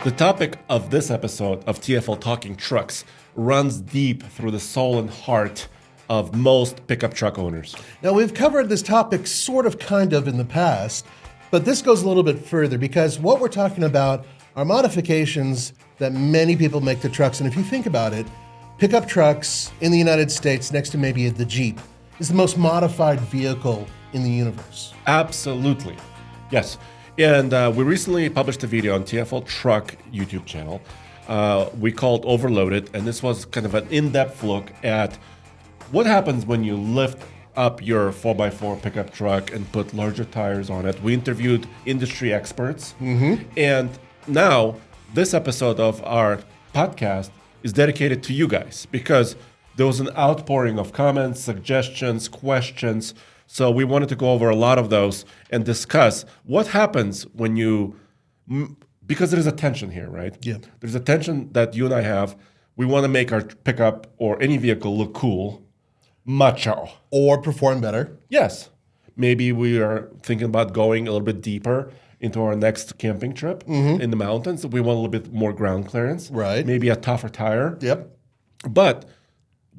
The topic of this episode of TFL Talking Trucks runs deep through the soul and heart of most pickup truck owners. Now, we've covered this topic kind of in the past, but this goes a little bit further because what we're talking about are modifications that many people make to trucks. And if you think about it, pickup trucks in the United States, next to maybe the Jeep, is the most modified vehicle in the universe. Absolutely. Yes. And we recently published a video on TFL Truck YouTube channel we called Overloaded. And this was kind of an in-depth look at what happens when you lift up your 4x4 pickup truck and put larger tires on it. We interviewed industry experts. And now this episode of our podcast is dedicated to you guys because there was an outpouring of comments, suggestions, questions. So we wanted to go over a lot of those and discuss what happens when you, because there's a tension here, right? Yeah. There's a tension that you and I have. We want to make our pickup or any vehicle look cool, macho. Or perform better. Yes. Maybe we are thinking about going a little bit deeper into our next camping trip in the mountains. We want a little bit more ground clearance. Right. Maybe a tougher tire. Yep. But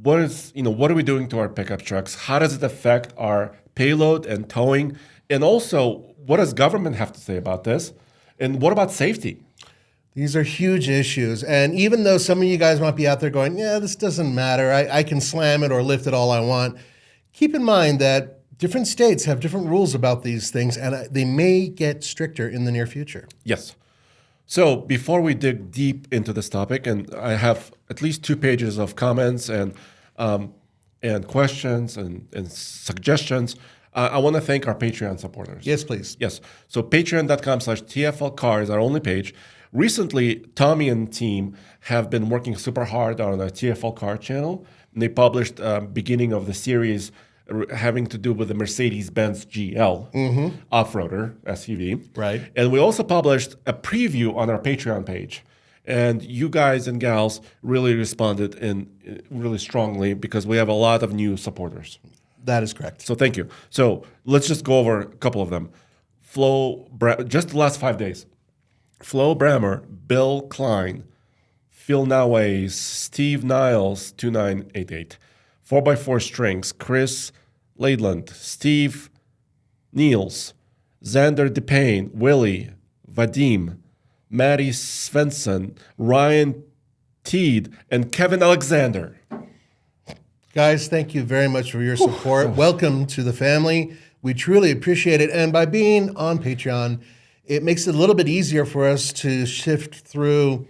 what are we doing to our pickup trucks? How does it affect our payload and towing? And also, what does government have to say about this? And what about safety? These are huge issues. And even though some of you guys might be out there going, yeah, this doesn't matter. I can slam it or lift it all I want. Keep in mind that different states have different rules about these things, and they may get stricter in the near future. Yes. So before we dig deep into this topic, and I have at least 2 pages of comments and questions and suggestions, I want to thank our Patreon supporters. Yes, please. Yes. So patreon.com/TFL Car is our only page. Recently, Tommy and team have been working super hard on our TFL Car channel. And they published beginning of the series having to do with the Mercedes-Benz GL off-roader SUV. Right. And we also published a preview on our Patreon page. And you guys and gals really responded really strongly because we have a lot of new supporters. That is correct. So thank you. So let's just go over a couple of them. Just the last 5 days. Flo Brammer, Bill Klein, Phil Naways, Steve Niles, 2988. 4x4 Strings, Chris Laidland, Steve Niels, Xander DePayne, Willie, Vadim, Maddie Svensson, Ryan Teed, and Kevin Alexander. Guys, thank you very much for your support. Welcome to the family. We truly appreciate it. And by being on Patreon, it makes it a little bit easier for us to shift through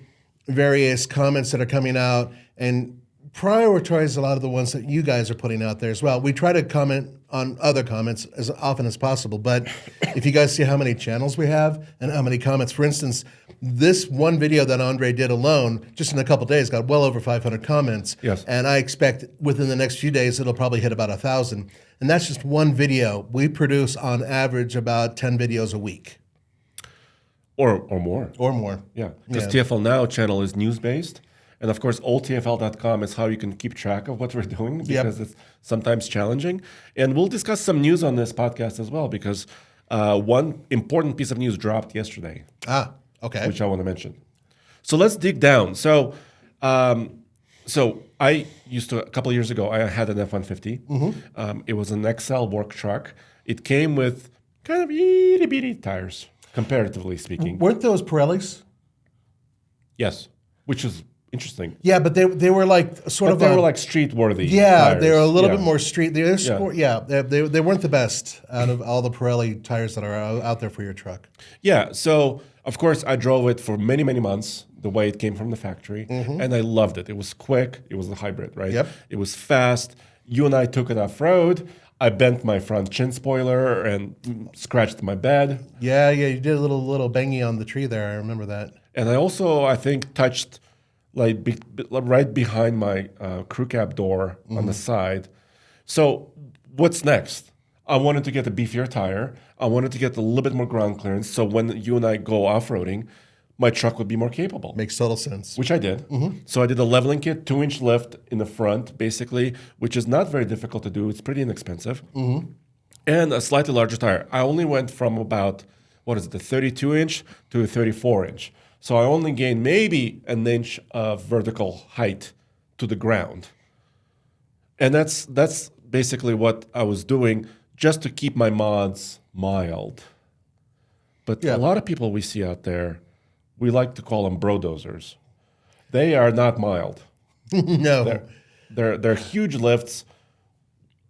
various comments that are coming out and prioritize a lot of the ones that you guys are putting out there as well. We try to comment on other comments as often as possible, but if you guys see how many channels we have and how many comments, for instance, this one video that Andre did alone, just in a couple days, got well over 500 comments. Yes. And I expect within the next few days, it'll probably hit about 1,000. And that's just one video. We produce on average about 10 videos a week. Or more. Or more. Yeah, because TFL Now channel is news-based. And of course, oldtfl.com is how you can keep track of what we're doing because it's sometimes challenging. And we'll discuss some news on this podcast as well because one important piece of news dropped yesterday. Okay. Which I want to mention. So let's dig down. So I used to, a couple of years ago, I had an F-150. It was an XL work truck. It came with kind of itty-bitty tires, comparatively speaking. Weren't those Pirellis? Yes, which is interesting. Yeah, but they were like they were like street worthy. Yeah, tires. they were a little bit more street. They weren't the best out of all the Pirelli tires that are out there for your truck. Yeah, so of course I drove it for many, many months the way it came from the factory, and I loved it. It was quick. It was a hybrid, right? Yep. It was fast. You and I took it off-road. I bent my front chin spoiler and scratched my bed. Yeah, you did a little bangy on the tree there. I remember that. And I also, I think, touched right behind my crew cab door on the side. So what's next? I wanted to get a beefier tire. I wanted to get a little bit more ground clearance. So when you and I go off-roading, my truck would be more capable. Makes total sense. Which I did. So I did a leveling kit, 2-inch lift in the front, basically, which is not very difficult to do. It's pretty inexpensive. And a slightly larger tire. I only went from about, the 32-inch to a 34-inch. So I only gain maybe an inch of vertical height to the ground. And that's basically what I was doing just to keep my mods mild. But a lot of people we see out there, we like to call them brodozers. They are not mild. No. They're huge lifts,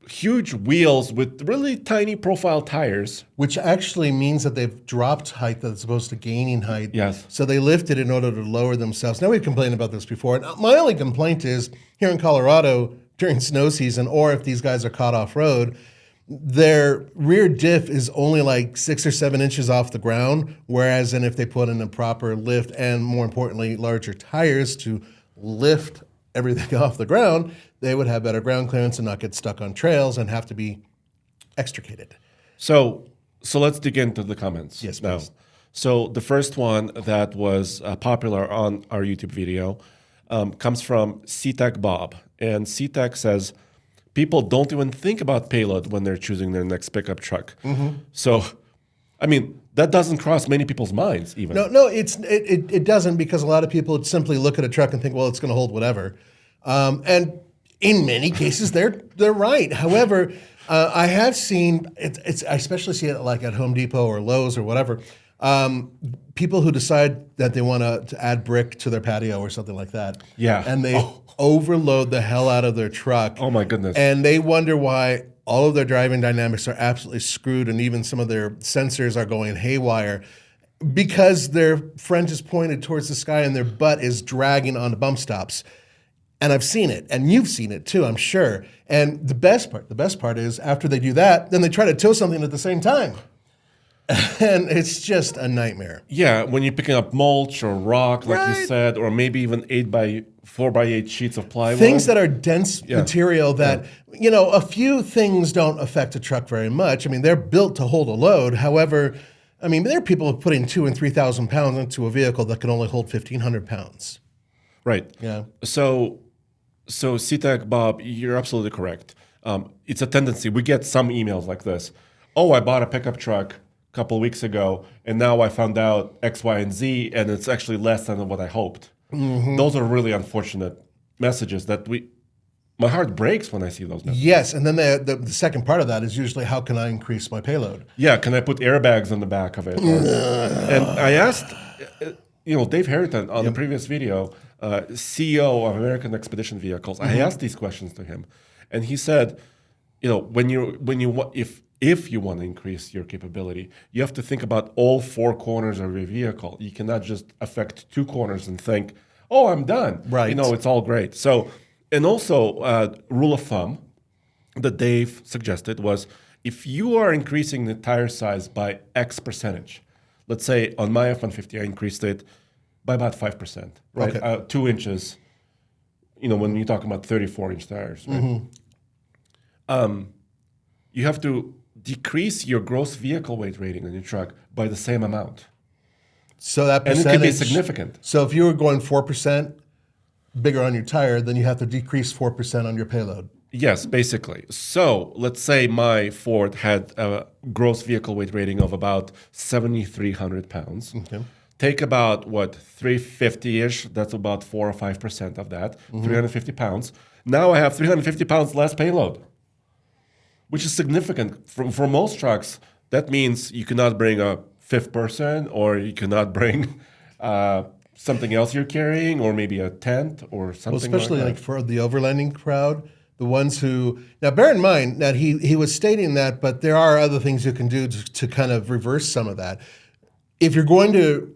huge wheels with really tiny profile tires. Which actually means that they've dropped height that's supposed to gaining height. Yes. So they lifted in order to lower themselves. Now, we've complained about this before. And my only complaint is here in Colorado during snow season, or if these guys are caught off road, their rear diff is only like 6 or 7 inches off the ground. Whereas if they put in a proper lift and more importantly, larger tires to lift everything off the ground, they would have better ground clearance and not get stuck on trails and have to be extricated. So let's dig into the comments. Yes, now. please. So the first one that was popular on our YouTube video comes from CTech Bob. And CTech says, people don't even think about Payload when they're choosing their next pickup truck. So, I mean, that doesn't cross many people's minds even. No, it doesn't, because a lot of people simply look at a truck and think, well, it's going to hold whatever. And in many cases, they're right. However, I have seen, I especially see it like at Home Depot or Lowe's or whatever, people who decide that they want to add brick to their patio or something like that. Yeah. And they overload the hell out of their truck. Oh, my goodness. And they wonder why all of their driving dynamics are absolutely screwed, and even some of their sensors are going haywire because their front is pointed towards the sky and their butt is dragging on the bump stops. And I've seen it, and you've seen it too, I'm sure. And the best part is after they do that, then they try to tow something at the same time. And it's just a nightmare. Yeah, when you're picking up mulch or rock, like Right. you said, or maybe even 4x8 sheets of plywood. Things that are dense material that, a few things don't affect a truck very much. I mean, they're built to hold a load. However, I mean, there are people putting 2,000 and 3,000 pounds into a vehicle that can only hold 1,500 pounds. Right. Yeah. So CTech Bob, you're absolutely correct. It's a tendency. We get some emails like this. Oh, I bought a pickup truck a couple of weeks ago, and now I found out X, Y, and Z, and it's actually less than what I hoped. Those are really unfortunate messages that my heart breaks when I see those messages. Yes, and then the second part of that is usually, how can I increase my payload? Yeah, can I put airbags on the back of it? And I asked, Dave Harrington on the previous video, CEO of American Expedition Vehicles. I asked these questions to him, and he said, if you want to increase your capability, you have to think about all 4 corners of your vehicle. You cannot just affect 2 corners and think, oh, I'm done. Right. It's all great. So, and also, rule of thumb that Dave suggested was, if you are increasing the tire size by X percentage, let's say on my F-150, I increased it by about 5%, right? Okay. 2 inches, when you're talking about 34-inch tires, right? You have to decrease your gross vehicle weight rating on your truck by the same amount. So that And percentage, it could be significant. So if you were going 4% bigger on your tire, then you have to decrease 4% on your payload. Yes, basically. So let's say my Ford had a gross vehicle weight rating of about 7,300 pounds. Okay. Take about, 350-ish, that's about 4 or 5% of that, 350 pounds. Now I have 350 pounds less payload, which is significant. For most trucks, that means you cannot bring a 5th person, or you cannot bring something else you're carrying, or maybe a tent or something Especially like like that. for the overlanding crowd, the ones who, now bear in mind that he was stating that, but there are other things you can do to kind of reverse some of that. If you're going to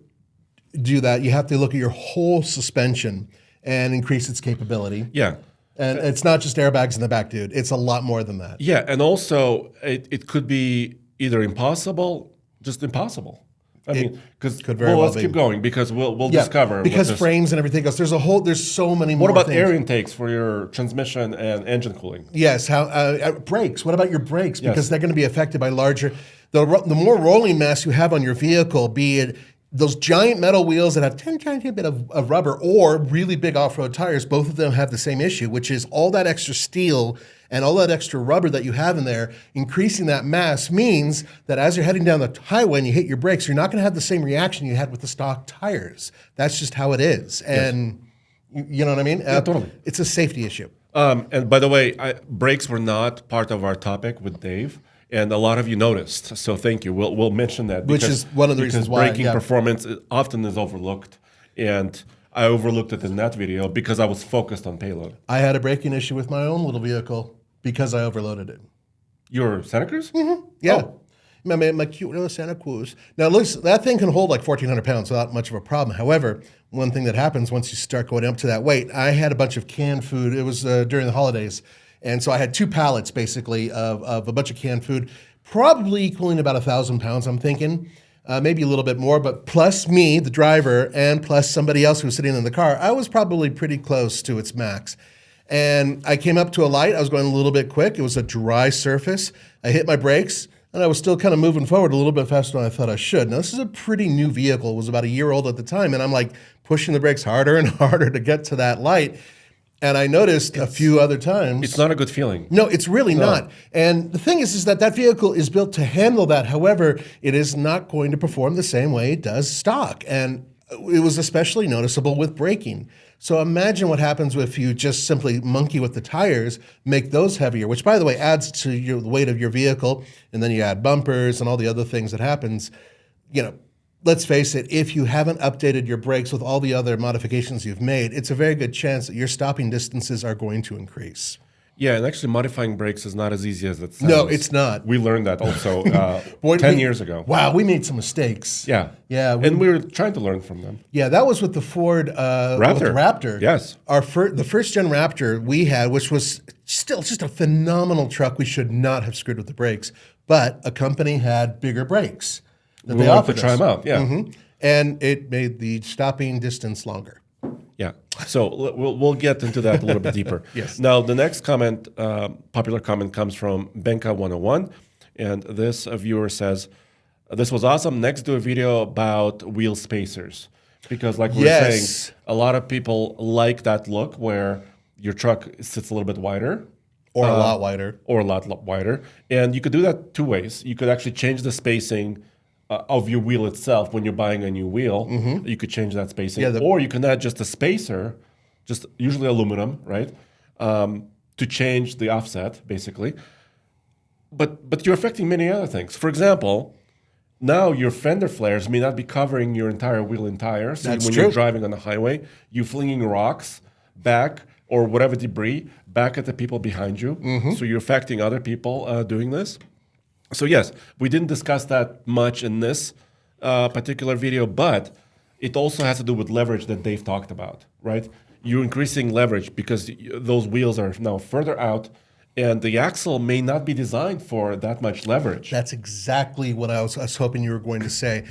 do that, you have to look at your whole suspension and increase its capability. Yeah. And it's not just airbags in the back, dude. It's a lot more than that. Yeah, and also it could be either impossible, just impossible. I mean, because let's keep going, because we'll discover. Because frames and everything else. There's so many more What about things. air intakes for your transmission and engine cooling? Yes. How brakes? What about your brakes? Yes. Because they're going to be affected by larger. The more rolling mass you have on your vehicle, be it those giant metal wheels that have tiny bit of rubber, or really big off-road tires, both of them have the same issue, which is all that extra steel And all that extra rubber that you have in there, increasing that mass means that as you're heading down the highway and you hit your brakes, you're not going to have the same reaction you had with the stock tires. That's just how it is. And you know what I mean? Yeah, totally. It's a safety issue. And by the way, brakes were not part of our topic with Dave, and a lot of you noticed. So thank you. We'll mention that, Which is one of the reasons why braking performance often is overlooked, and I overlooked it in that video because I was focused on payload. I had a braking issue with my own little vehicle because I overloaded it. Your Santa Cruz? Mm-hmm. Yeah. Oh. My cute little Santa Cruz. Now, listen, that thing can hold like 1,400 pounds without much of a problem. However, one thing that happens once you start going up to that weight, I had a bunch of canned food. It was during the holidays. And so I had 2 pallets, basically, of a bunch of canned food, probably equaling about 1,000 pounds, I'm thinking. Maybe a little bit more, but plus me, the driver, and plus somebody else who was sitting in the car, I was probably pretty close to its max. And I came up to a light. I was going a little bit quick. It was a dry surface. I hit my brakes, and I was still kind of moving forward a little bit faster than I thought I should. Now, this is a pretty new vehicle. It was about a year old at the time, and I'm like pushing the brakes harder and harder to get to that light. And I noticed a few other times. It's not a good feeling. No, it's really not. And the thing is that vehicle is built to handle that. However, it is not going to perform the same way it does stock. And it was especially noticeable with braking. So imagine what happens if you just simply monkey with the tires, make those heavier, which, by the way, adds to the weight of your vehicle. And then you add bumpers and all the other things that happens. You know, let's face it, if you haven't updated your brakes with all the other modifications you've made, it's a very good chance that your stopping distances are going to increase. Yeah, and actually modifying brakes is not as easy as it sounds. No, it's not. We learned that also 10 years ago. Wow, we made some mistakes. Yeah. Yeah. And we were trying to learn from them. Yeah, that was with the Ford Raptor. Yes. The first gen Raptor we had, which was still just a phenomenal truck. We should not have screwed with the brakes, but a company had bigger brakes that We they wanted offered to try us. them out, yeah. Mhm. And it made the stopping distance longer. Yeah. So we'll get into that a little bit deeper. Yes. Now, the next comment, popular comment, comes from Benka101. And this viewer says, this was awesome. Next, do a video about wheel spacers. Because like we were saying, a lot of people like that look where your truck sits a little bit wider. Or a lot wider. Or a lot wider. And you could do that 2 ways. You could actually change the spacing of your wheel itself. When you're buying a new wheel, you could change that spacing. Yeah, or you can add just a spacer, just usually aluminum, right? To change the offset, basically. But you're affecting many other things. For example, now your fender flares may not be covering your entire wheel and tire. So when you're driving on the highway, you're flinging rocks back or whatever debris back at the people behind you. So you're affecting other people doing this. So yes, we didn't discuss that much in this particular video, but it also has to do with leverage that Dave talked about, right? You're increasing leverage because those wheels are now further out, and the axle may not be designed for that much leverage. That's exactly what I was hoping you were going to say.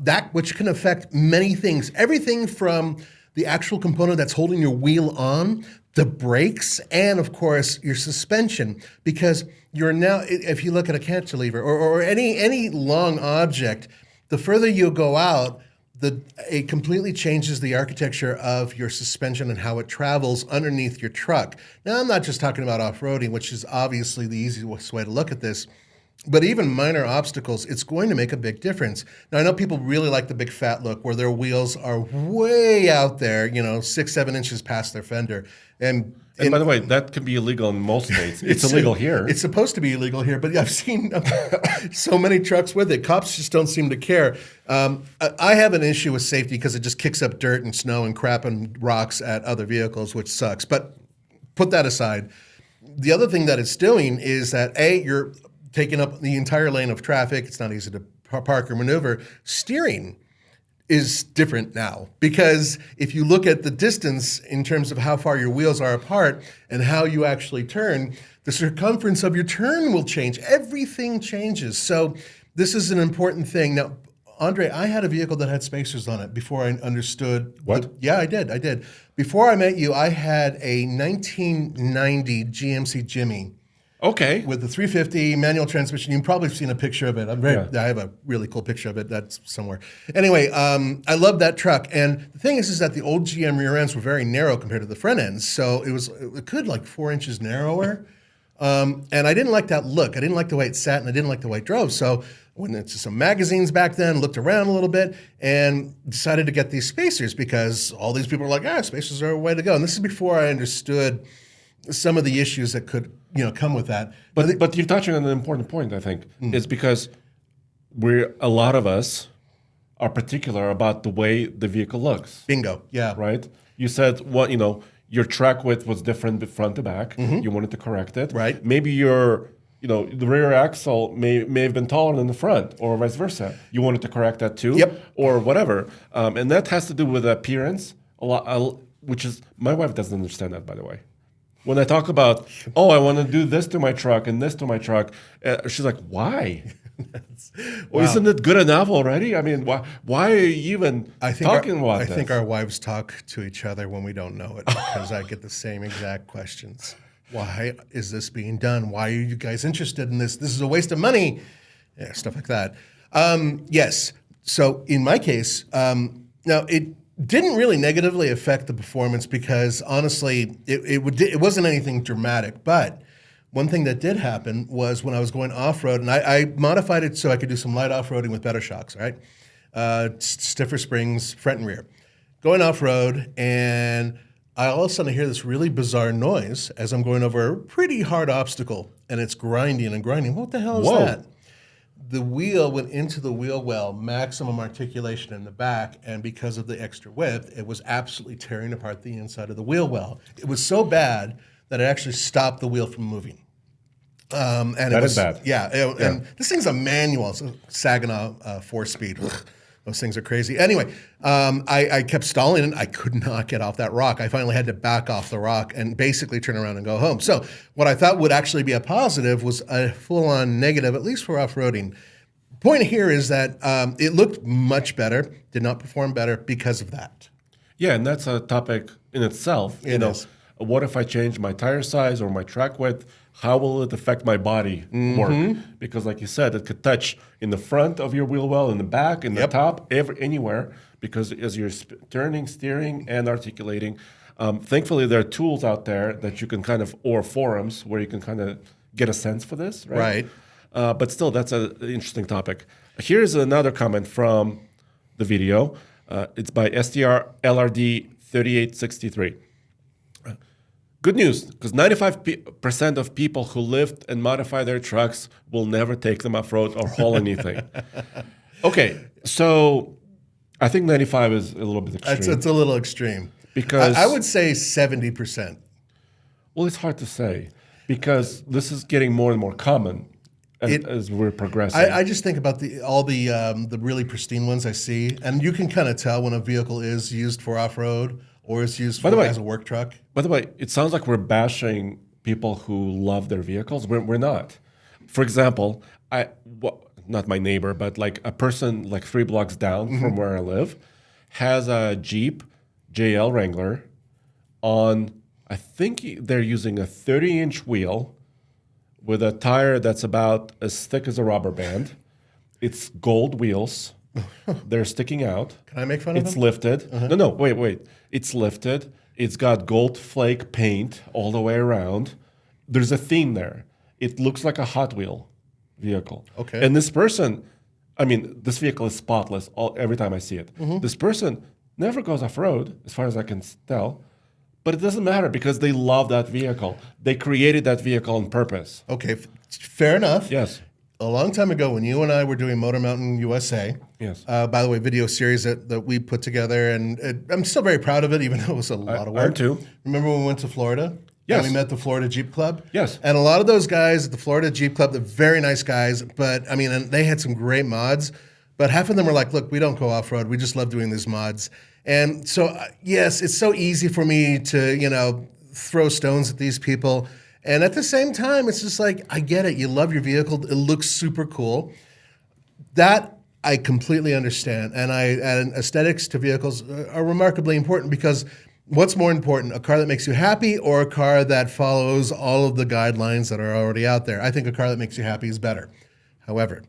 That which can affect many things, everything from the actual component that's holding your wheel on, the brakes, and of course your suspension, because you're now, if you look at a cantilever or any long object, the further you go out, it completely changes the architecture of your suspension and how it travels underneath your truck. Now, I'm not just talking about off-roading, which is obviously the easiest way to look at this, but even minor obstacles, it's going to make a big difference. Now, I know people really like the big fat look where their wheels are way out there, 6-7 inches past their fender. And by the way, that can be illegal in most states. It's illegal here. It's supposed to be illegal here, but I've seen so many trucks with it. Cops just don't seem to care. I have an issue with safety because it just kicks up dirt and snow and crap and rocks at other vehicles, which sucks. But put that aside. The other thing that it's doing is that, you're taking up the entire lane of traffic. It's not easy to park or maneuver. Steering is different now, because if you look at the distance in terms of how far your wheels are apart and how you actually turn, the circumference of your turn will change. Everything changes. So this is an important thing. Now, Andre, I had a vehicle that had spacers on it before I understood. What? Yeah, I did. Before I met you, I had a 1990 GMC Jimmy. Okay. With the 350 manual transmission. You've probably seen a picture of it. I have a really cool picture of it. That's somewhere. Anyway, I love that truck. And the thing is that the old GM rear ends were very narrow compared to the front ends. So it could like 4 inches narrower. And I didn't like that look. I didn't like the way it sat, and I didn't like the way it drove. So I went into some magazines back then, looked around a little bit, and decided to get these spacers because all these people were like, spacers are a way to go. And this is before I understood some of the issues that could come with that. But you're touching on an important point, I think, is because a lot of us are particular about the way the vehicle looks. Bingo. Yeah. Right? You said your track width was different front to back. You wanted to correct it. Right. Maybe the rear axle may have been taller than the front, or vice versa. You wanted to correct that too. Yep. Or whatever. And that has to do with appearance a lot, which is, my wife doesn't understand that, by the way. When I talk about, I want to do this to my truck and this to my truck, she's like, why? Wow. Isn't it good enough already? I mean, why are you even talking about this? I think our wives talk to each other when we don't know it, because I get the same exact questions. Why is this being done? Why are you guys interested in this? This is a waste of money. Yeah, stuff like that. Yes. So in my case, now it didn't really negatively affect the performance because honestly, it wasn't anything dramatic. But one thing that did happen was when I was going off-road, and I modified it so I could do some light off-roading with better shocks, right? Stiffer springs, front and rear. Going off-road, and I all of a sudden hear this really bizarre noise as I'm going over a pretty hard obstacle, and it's grinding and grinding. What the hell is that? The wheel went into the wheel well, maximum articulation in the back, and because of the extra width, it was absolutely tearing apart the inside of the wheel well. It was so bad that it actually stopped the wheel from moving. That is bad. Yeah, and this thing's a manual, it's a Saginaw 4-speed. Those things are crazy. Anyway, I kept stalling and I could not get off that rock. I finally had to back off the rock and basically turn around and go home. So what I thought would actually be a positive was a full-on negative, at least for off-roading. Point here is that it looked much better, did not perform better because of that. Yeah, and that's a topic in itself. It is. What if I change my tire size or my track width? How will it affect my body work? Because like you said, it could touch in the front of your wheel well, in the back, in the top, anywhere, because as you're turning, steering, and articulating. Thankfully, there are tools out there that you can or forums where you can kind of get a sense for this, right? But still, that's an interesting topic. Here's another comment from the video. It's by STRLRD3863. Good news, because 95% of people who lift and modify their trucks will never take them off-road or haul anything. Okay, so I think 95 is a little bit extreme. It's a little extreme. Because I would say 70%. Well, it's hard to say because this is getting more and more common as we're progressing. I just think about all the really pristine ones I see, and you can kind of tell when a vehicle is used for off-road or is used as a work truck. By the way, it sounds like we're bashing people who love their vehicles. We're not. For example, not my neighbor, but like a person like 3 blocks down from where I live has a Jeep JL Wrangler on, I think they're using a 30-inch wheel with a tire that's about as thick as a rubber band. It's gold wheels. They're sticking out. Can I make fun of them? It's lifted. No, wait. It's lifted. It's got gold flake paint all the way around. There's a theme there. It looks like a Hot Wheel vehicle. Okay. And this person, this vehicle is spotless every time I see it. This person never goes off-road, as far as I can tell. But it doesn't matter because they love that vehicle. They created that vehicle on purpose. Okay, fair enough. Yes. A long time ago, when you and I were doing Motor Mountain USA, yes. By the way, video series that we put together, and I'm still very proud of it, even though it was a lot of work. I am too. Remember when we went to Florida? Yes. And we met the Florida Jeep Club? Yes. And a lot of those guys at the Florida Jeep Club, they're very nice guys, but and they had some great mods, but half of them were like, look, we don't go off-road, we just love doing these mods. And so, yes, it's so easy for me to, throw stones at these people. And at the same time, it's just like, I get it. You love your vehicle. It looks super cool. That I completely understand. And aesthetics to vehicles are remarkably important because what's more important, a car that makes you happy or a car that follows all of the guidelines that are already out there? I think a car that makes you happy is better. However,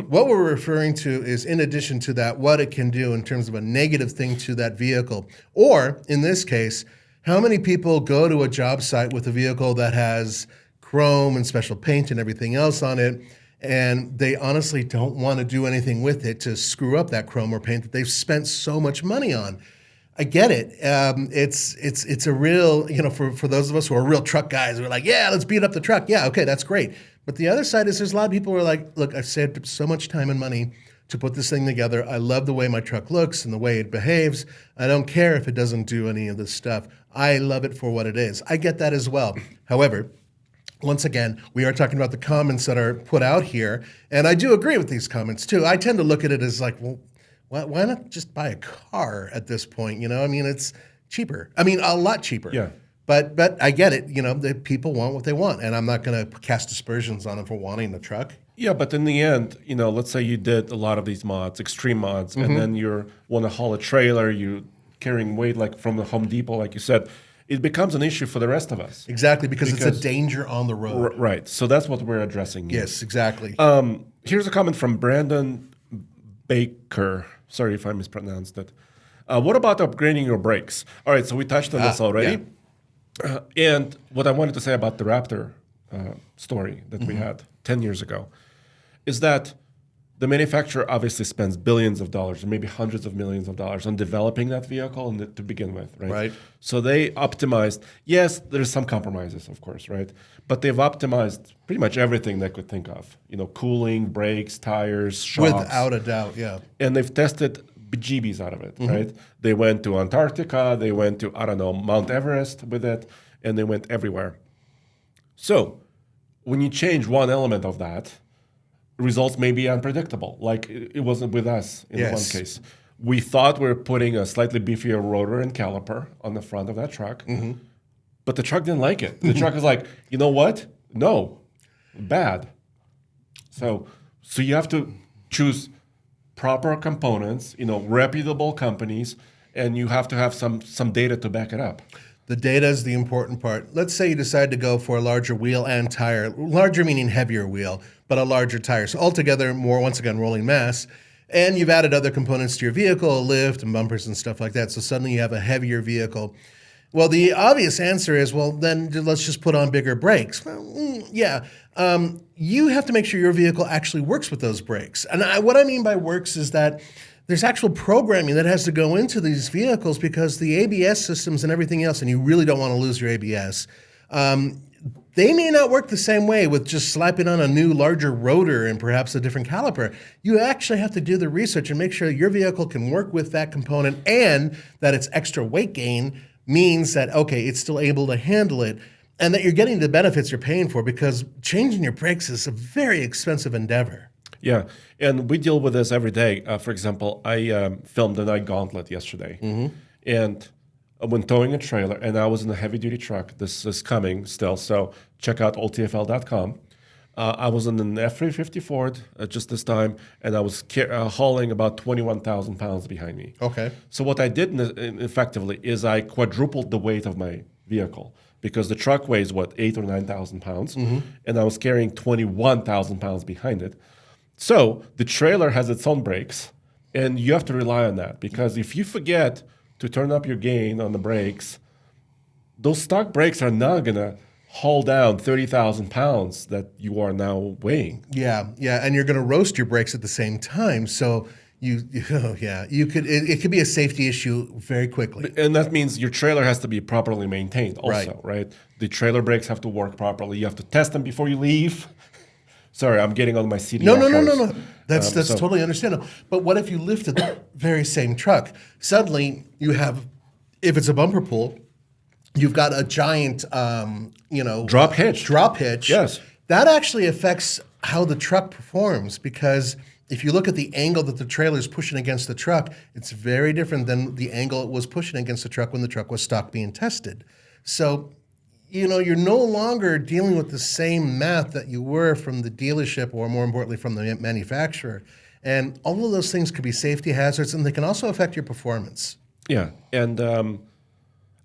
what we're referring to is, in addition to that, what it can do in terms of a negative thing to that vehicle. Or, in this case, how many people go to a job site with a vehicle that has chrome and special paint and everything else on it. And they honestly don't want to do anything with it to screw up that chrome or paint that they've spent so much money on. I get it. It's a real, for those of us who are real truck guys, we're like, yeah, let's beat up the truck. Yeah, okay, that's great. But the other side is there's a lot of people who are like, look, I've saved so much time and money to put this thing together. I love the way my truck looks and the way it behaves. I don't care if it doesn't do any of this stuff. I love it for what it is. I get that as well. However, once again, we are talking about the comments that are put out here, and I do agree with these comments too. I tend to look at it as like, well, why not just buy a car at this point? I mean, it's cheaper. I mean, a lot cheaper. Yeah. But I get it. The people want what they want, and I'm not going to cast aspersions on them for wanting the truck. Yeah, but in the end, let's say you did a lot of these mods, extreme mods, and then you want to haul a trailer, you're carrying weight like from the Home Depot, like you said. It becomes an issue for the rest of us. Exactly, because it's a danger on the road. Right. So that's what we're addressing here. Yes, exactly. Here's a comment from Brandon Baker. Sorry if I mispronounced it. What about upgrading your brakes? All right, so we touched on this already. Yeah. And what I wanted to say about the Raptor story that we had 10 years ago is that the manufacturer obviously spends billions of dollars, or maybe hundreds of millions of dollars on developing that vehicle to begin with, right? Right. So they optimized. Yes, there's some compromises, of course, right? But they've optimized pretty much everything they could think of. Cooling, brakes, tires, shocks. Without a doubt, yeah. And they've tested bejeebies out of it, right? They went to Antarctica, they went to, Mount Everest with it, and they went everywhere. So when you change one element of that, results may be unpredictable, like it wasn't with us in one case. We thought we were putting a slightly beefier rotor and caliper on the front of that truck, but the truck didn't like it. The truck was like, you know what? No, bad. So you have to choose proper components, reputable companies, and you have to have some data to back it up. The data is the important part. Let's say you decide to go for a larger wheel and tire, larger meaning heavier wheel, but a larger tire. So altogether, more, once again, rolling mass. And you've added other components to your vehicle, lift and bumpers and stuff like that. So suddenly you have a heavier vehicle. Well, the obvious answer is, well, then let's just put on bigger brakes. Well, yeah. You have to make sure your vehicle actually works with those brakes. And what I mean by works is that there's actual programming that has to go into these vehicles because the ABS systems and everything else, and you really don't want to lose your ABS, they may not work the same way with just slapping on a new, larger rotor and perhaps a different caliper. You actually have to do the research and make sure your vehicle can work with that component and that its extra weight gain means that, okay, it's still able to handle it and that you're getting the benefits you're paying for because changing your brakes is a very expensive endeavor. Yeah, and we deal with this every day. For example, I filmed the night gauntlet yesterday, and when towing a trailer, and I was in a heavy-duty truck. This is coming still, so check out oldtfl.com. I was in an F-350 Ford just this time, and I was hauling about 21,000 pounds behind me. Okay. So what I did effectively is I quadrupled the weight of my vehicle because the truck weighs, 8,000 or 9,000 pounds, and I was carrying 21,000 pounds behind it. So the trailer has its own brakes, and you have to rely on that because if you forget to turn up your gain on the brakes, those stock brakes are not going to haul down 30,000 pounds that you are now weighing. Yeah, and you're going to roast your brakes at the same time. So it could be a safety issue very quickly. And that means your trailer has to be properly maintained also, right? The trailer brakes have to work properly. You have to test them before you leave. Sorry, I'm getting on my CDL. No. That's totally understandable. But what if you lifted the very same truck? Suddenly, you have, if it's a bumper pull, you've got a giant, drop hitch. Drop hitch. Yes. That actually affects how the truck performs because if you look at the angle that the trailer is pushing against the truck, it's very different than the angle it was pushing against the truck when the truck was stock being tested. So, you're no longer dealing with the same math that you were from the dealership or more importantly from the manufacturer. And all of those things could be safety hazards and they can also affect your performance. Yeah. And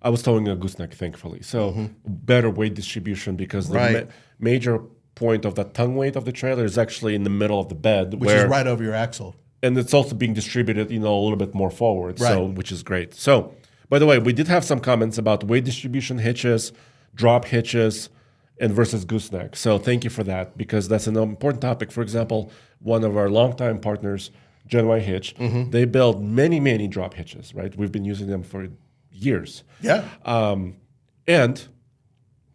I was towing a gooseneck, thankfully. So better weight distribution because the major point of the tongue weight of the trailer is actually in the middle of the bed. Which is right over your axle. And it's also being distributed, a little bit more forward, which is great. So, by the way, we did have some comments about weight distribution hitches, drop hitches, and versus gooseneck. So thank you for that, because that's an important topic. For example, one of our longtime partners, Genway Hitch, they build many drop hitches, right? We've been using them for years. Yeah. And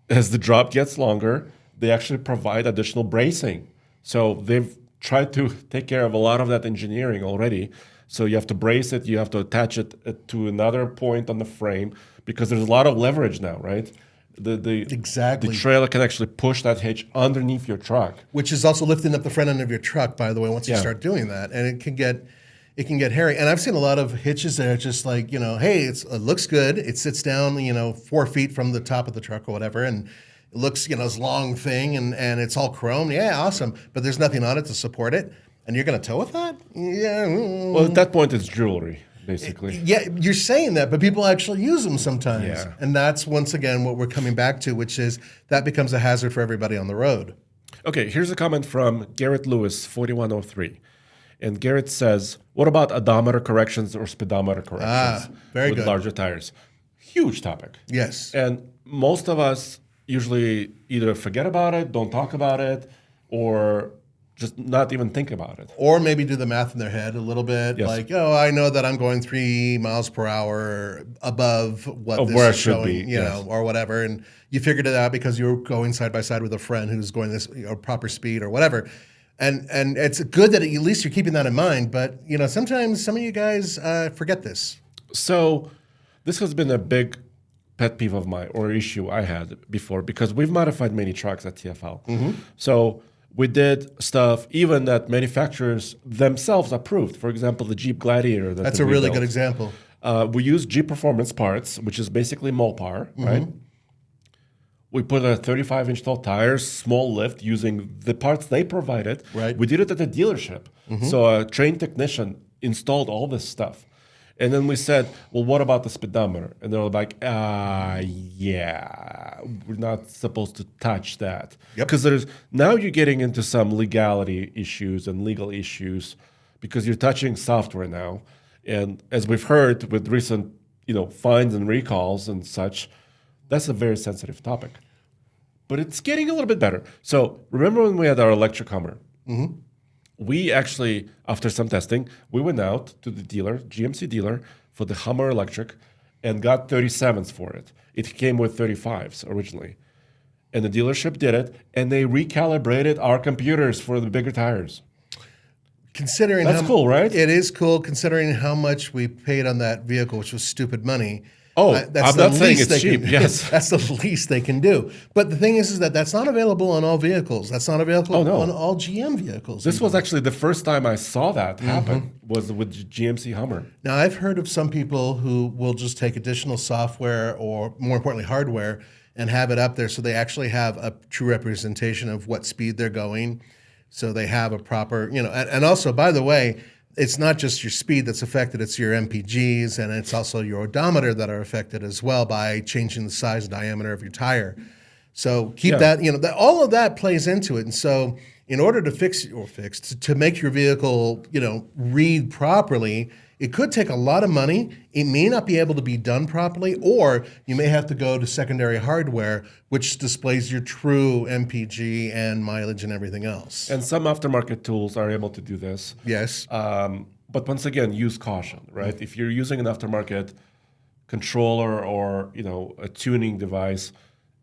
as the drop gets longer, they actually provide additional bracing. So they've tried to take care of a lot of that engineering already. So you have to brace it, you have to attach it to another point on the frame, because there's a lot of leverage now, right? Exactly. The trailer can actually push that hitch underneath your truck. Which is also lifting up the front end of your truck, by the way, once you Yeah. start doing that. And it can get hairy. And I've seen a lot of hitches that are just like, hey, it looks good. It sits down, 4 feet from the top of the truck or whatever. And it looks, this long thing and it's all chrome. Yeah, awesome. But there's nothing on it to support it. And you're going to tow with that? Yeah. Well, at that point, it's jewelry, basically. Yeah, you're saying that, but people actually use them sometimes. Yeah. And that's, once again, what we're coming back to, which is that becomes a hazard for everybody on the road. Okay, here's a comment from Garrett Lewis, 4103. And Garrett says, what about odometer corrections or speedometer corrections very with good. larger tires? Huge topic. Yes. And most of us usually either forget about it, don't talk about it, or just not even think about it. Or maybe do the math in their head a little bit, Yes. like, I know that I'm going 3 miles per hour above what Of this where is it should showing, be, yes. or whatever, and you figured it out because you were going side by side with a friend who's going this proper speed or whatever, and it's good that at least you're keeping that in mind. But sometimes some of you guys forget this. So this has been a big pet peeve of mine, or issue I had before, because we've modified many trucks at TFL. So we did stuff even that manufacturers themselves approved. For example, the Jeep Gladiator. That's a we really built. good example. We use Jeep Performance parts, which is basically Mopar, right? We put a 35-inch tall tires, small lift, using the parts they provided. Right. We did it at the dealership. So a trained technician installed all this stuff. And then we said, well, what about the speedometer? And they're like, yeah, we're not supposed to touch that. Yep. Because now you're getting into some legality issues and legal issues, because you're touching software now. And as we've heard with recent, fines and recalls and such, that's a very sensitive topic. But it's getting a little bit better. So remember when we had our electric Hummer? We actually, after some testing, we went out to the dealer, GMC dealer, for the Hummer Electric, and got 37s for it. It came with 35s originally. And the dealership did it, and they recalibrated our computers for the bigger tires. Considering That's cool, right? It is cool, considering how much we paid on that vehicle, which was stupid money. Oh, that's I'm the not saying least it's they cheap, can- yes. That's the least they can do. But the thing is that that's not available on all vehicles. That's not available on all GM vehicles. This was actually the first time I saw that happen, was with GMC Hummer. Now, I've heard of some people who will just take additional software, or more importantly, hardware, and have it up there so they actually have a true representation of what speed they're going. So they have a proper, and also, by the way, it's not just your speed that's affected, it's your MPGs, and it's also your odometer that are affected as well by changing the size and diameter of your tire. So keep that, all of that plays into it. And so in order to to make your vehicle, read properly, it could take a lot of money. It may not be able to be done properly, or you may have to go to secondary hardware, which displays your true MPG and mileage and everything else. And some aftermarket tools are able to do this. Yes. But once again, use caution, right? If you're using an aftermarket controller or a tuning device,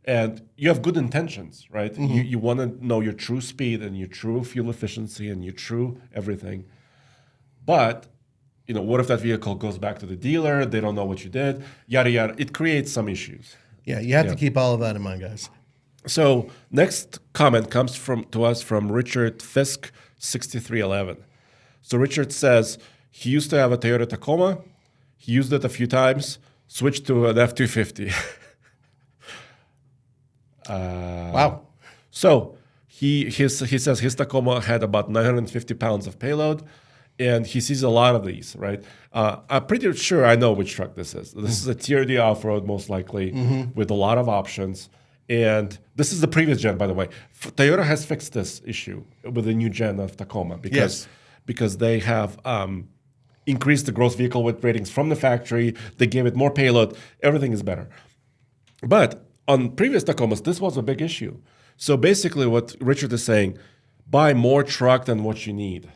and you have good intentions, right? You want to know your true speed and your true fuel efficiency and your true everything. But what if that vehicle goes back to the dealer? They don't know what you did, yada yada. It creates some issues. Yeah, you have to keep all of that in mind, guys. So next comment comes to us from Richard Fisk, 6311. So Richard says he used to have a Toyota Tacoma. He used it a few times, switched to an F-250. Wow. So he says his Tacoma had about 950 pounds of payload, and he sees a lot of these, right? I'm pretty sure I know which truck this is. This is a TRD off-road, most likely, with a lot of options. And this is the previous gen, by the way. Toyota has fixed this issue with the new gen of Tacoma because they have increased the gross vehicle weight ratings from the factory. They gave it more payload. Everything is better. But on previous Tacomas, this was a big issue. So basically, what Richard is saying, buy more truck than what you need.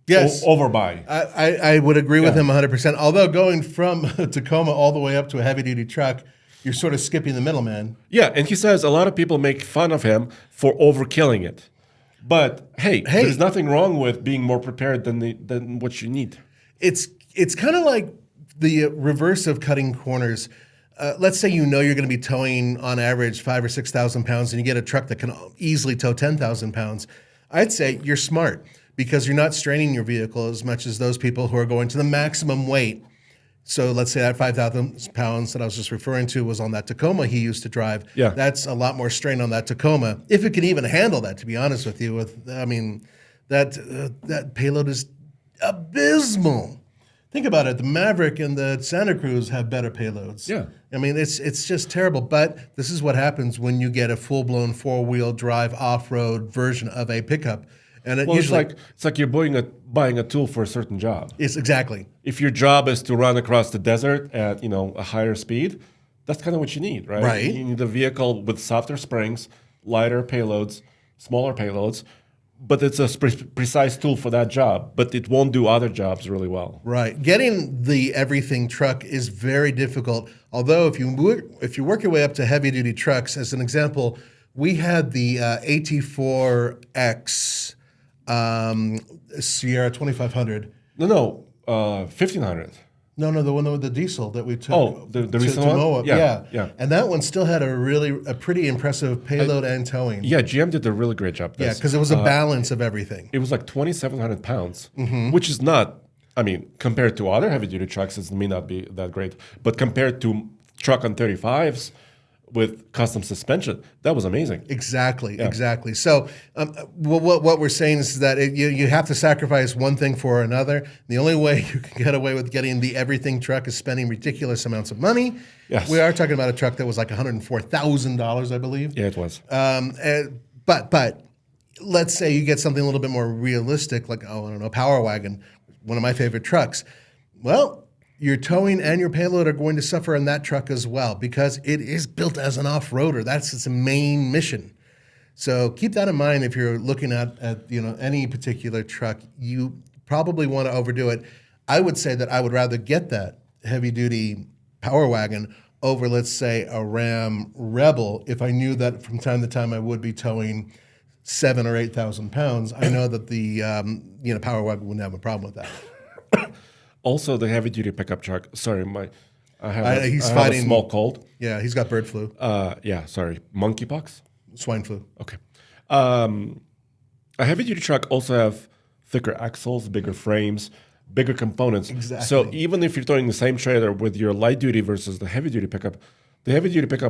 Yes. Overbuy. I would agree with him 100%. Although going from a Tacoma all the way up to a heavy-duty truck, you're sort of skipping the middleman. Yeah, and he says a lot of people make fun of him for overkilling it. But hey, there's nothing wrong with being more prepared than what you need. It's kind of like the reverse of cutting corners. Let's say you know you're going to be towing on average 5,000 or 6,000 pounds, and you get a truck that can easily tow 10,000 pounds. I'd say you're smart because you're not straining your vehicle as much as those people who are going to the maximum weight. So let's say that 5,000 pounds that I was just referring to was on that Tacoma he used to drive. Yeah. That's a lot more strain on that Tacoma, if it can even handle that, to be honest with you. That Payload is abysmal. Think about it. The Maverick and the Santa Cruz have better payloads. Yeah. I mean, it's just terrible. But this is what happens when you get a full-blown four-wheel drive off-road version of a pickup. And It's like you're buying a tool for a certain job. It's exactly. If your job is to run across the desert at a higher speed, that's kind of what you need, right? Right. You need a vehicle with softer springs, lighter payloads, smaller payloads, but it's a precise tool for that job. But it won't do other jobs really well. Right. Getting the everything truck is very difficult. Although if you work your way up to heavy duty trucks, as an example, we had the AT4X Sierra 2500. No, 1500. No, the one with the diesel that we took. Oh, the recent one? Moab. Yeah. And that one still had a pretty impressive payload and towing. Yeah, GM did a really great job. Yeah, because it was a balance of everything. It was like 2,700 pounds, which is not, compared to other heavy duty trucks, it may not be that great. But compared to truck on 35s with custom suspension, that was amazing. Exactly. So what we're saying is that you have to sacrifice one thing for another. The only way you can get away with getting the everything truck is spending ridiculous amounts of money. Yes. We are talking about a truck that was like $104,000, I believe. Yeah, it was. But let's say you get something a little bit more realistic, like, Power Wagon, one of my favorite trucks. Well, your towing and your payload are going to suffer in that truck as well because it is built as an off-roader. That's its main mission. So keep that in mind if you're looking at any particular truck. You probably want to overdo it. I would say that I would rather get that heavy-duty Power Wagon over, let's say, a Ram Rebel if I knew that from time to time I would be towing 7,000 or 8,000 pounds. I know that the Power Wagon wouldn't have a problem with that. Also, the heavy-duty pickup truck. Sorry, I have a small cold. Yeah, he's got bird flu. Monkeypox? Swine flu. Okay. A heavy-duty truck also have thicker axles, bigger frames, bigger components. Exactly. So even if you're towing the same trailer with your light-duty versus the heavy-duty pickup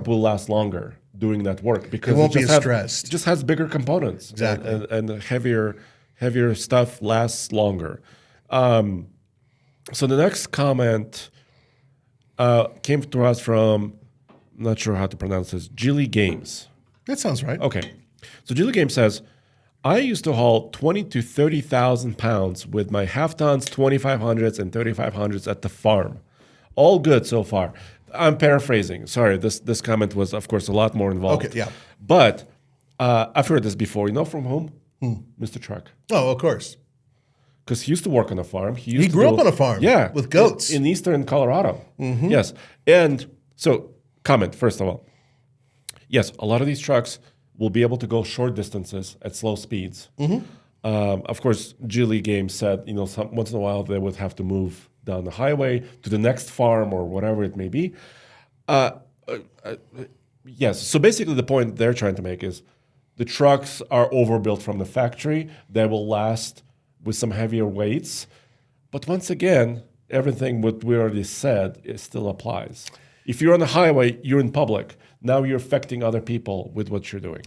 will last longer doing that work because it won't be as stressed. It just has bigger components. Exactly. And heavier stuff lasts longer. So the next comment came to us from, I'm not sure how to pronounce this, Gilly Games. That sounds right. Okay. So Gilly Games says, I used to haul 20 to 30,000 pounds with my half tons, 2,500s, and 3,500s at the farm. All good so far. I'm paraphrasing. Sorry, this comment was, of course, a lot more involved. Okay, yeah. But I've heard this before. You know from whom? Mr. Truck. Oh, of course. Because he used to work on a farm. He grew up on a farm. Yeah. With goats. In eastern Colorado. Mm-hmm. Yes. And so, comment, first of all. Yes, a lot of these trucks will be able to go short distances at slow speeds. Mm-hmm. Of course, Gilly Games said, once in a while they would have to move down the highway to the next farm or whatever it may be. Yes. So basically the point they're trying to make is the trucks are overbuilt from the factory. They will last with some heavier weights. But once again, everything what we already said, it still applies. If you're on the highway, you're in public. Now you're affecting other people with what you're doing.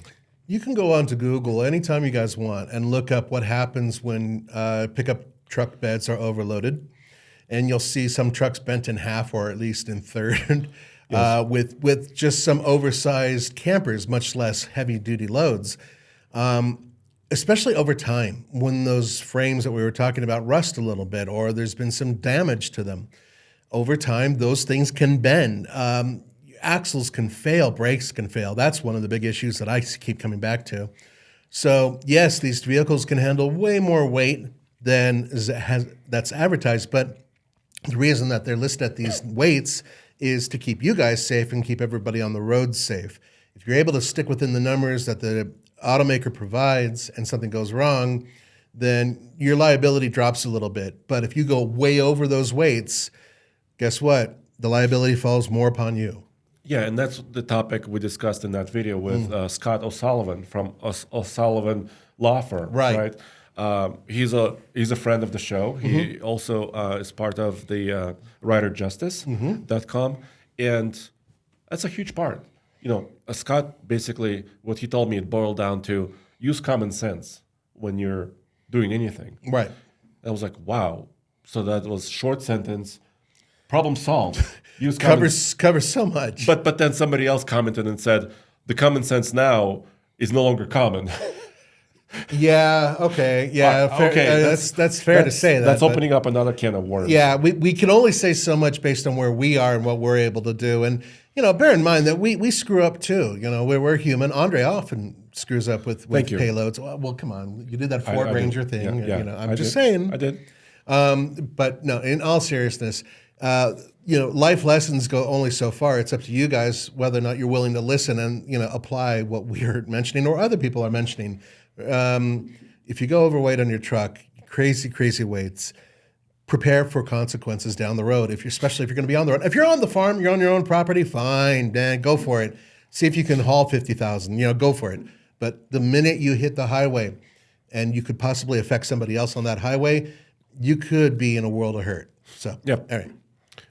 You can go on to Google anytime you guys want and look up what happens when pickup truck beds are overloaded. And you'll see some trucks bent in half or at least in third with just some oversized campers, much less heavy-duty loads. Especially over time, when those frames that we were talking about rust a little bit or there's been some damage to them. Over time, those things can bend. axles can fail, brakes can fail. That's one of the big issues that I keep coming back to. So yes, these vehicles can handle way more weight than that's advertised, but the reason that they're listed at these weights is to keep you guys safe and keep everybody on the road safe. If you're able to stick within the numbers that the automaker provides and something goes wrong, then your liability drops a little bit. But if you go way over those weights, guess what? The liability falls more upon you. Yeah, and that's the topic we discussed in that video with Scott O'Sullivan from O'Sullivan Law Firm. Right. He's a friend of the show. He also is part of the WriterJustice.com, and that's a huge part. Scott basically, what he told me, it boiled down to use common sense when you're doing anything. Right. I was like, wow. So that was short sentence, problem solved. Use covers so much. But then somebody else commented and said, the common sense now is no longer common. Yeah. Okay. Yeah. Fair, okay. That's fair to say that. That's opening up another can of worms. Yeah. We can only say so much based on where we are and what we're able to do. And, bear in mind that we screw up too. We're human. Andre often screws up with payloads. Well, come on. You did that Ford Ranger thing. Yeah. I'm just saying. I did. But no, in all seriousness, life lessons go only so far. It's up to you guys whether or not you're willing to listen and, apply what we're mentioning or other people are mentioning. If you go overweight on your truck, crazy weights, prepare for consequences down the road. Especially if you're going to be on the road. If you're on the farm, you're on your own property, fine, Dan, go for it. See if you can haul 50,000, go for it. But the minute you hit the highway and you could possibly affect somebody else on that highway, you could be in a world of hurt. So, yep. All right.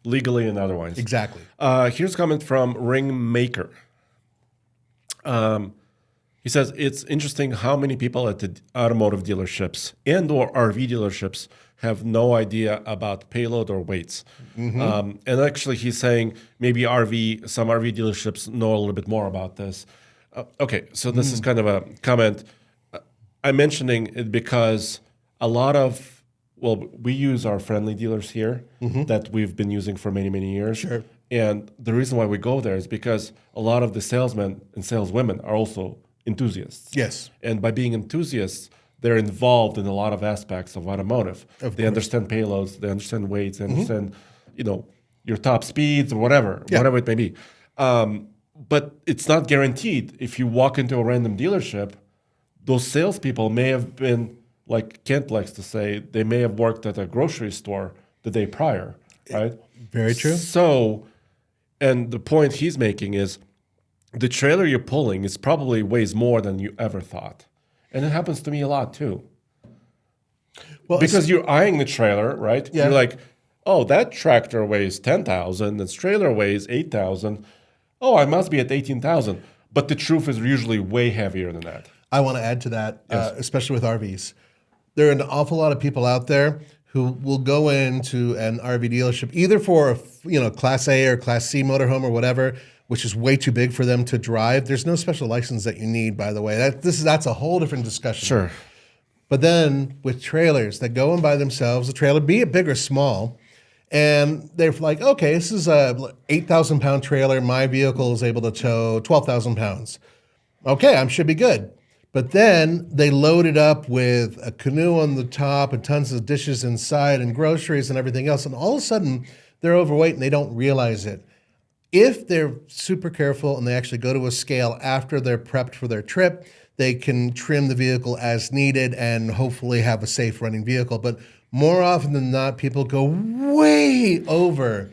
Legally and otherwise. Exactly. Here's a comment from Ringmaker. He says, it's interesting how many people at the automotive dealerships and or RV dealerships have no idea about payload or weights. And actually, he's saying maybe some RV dealerships know a little bit more about this. Okay, so this is kind of a comment. I'm mentioning it because we use our friendly dealers here that we've been using for many, many years. Sure. And the reason why we go there is because a lot of the salesmen and saleswomen are also enthusiasts. Yes. And by being enthusiasts, they're involved in a lot of aspects of automotive. They understand payloads, they understand weights, they understand, your top speeds or whatever it may be. But it's not guaranteed. If you walk into a random dealership, those salespeople may have been, like Kent likes to say, they may have worked at a grocery store the day prior, right? Very true. So, and the point he's making is the trailer you're pulling is probably weighs more than you ever thought. And it happens to me a lot too. Well, because you're eyeing the trailer, right? Yeah. You're like, oh, that tractor weighs 10,000, this trailer weighs 8,000. Oh, I must be at 18,000. But the truth is usually way heavier than that. I want to add to that, especially with RVs. There are an awful lot of people out there who will go into an RV dealership either for a Class A or Class C motorhome or whatever, which is way too big for them to drive. There's no special license that you need, by the way. That's a whole different discussion. Sure. But then with trailers that go in by themselves, a trailer, be it big or small, and they're like, okay, this is a 8,000-pound trailer. My vehicle is able to tow 12,000 pounds. Okay, I should be good. But then they load it up with a canoe on the top and tons of dishes inside and groceries and everything else. And all of a sudden, they're overweight and they don't realize it. If they're super careful and they actually go to a scale after they're prepped for their trip, they can trim the vehicle as needed and hopefully have a safe running vehicle. But more often than not, people go way over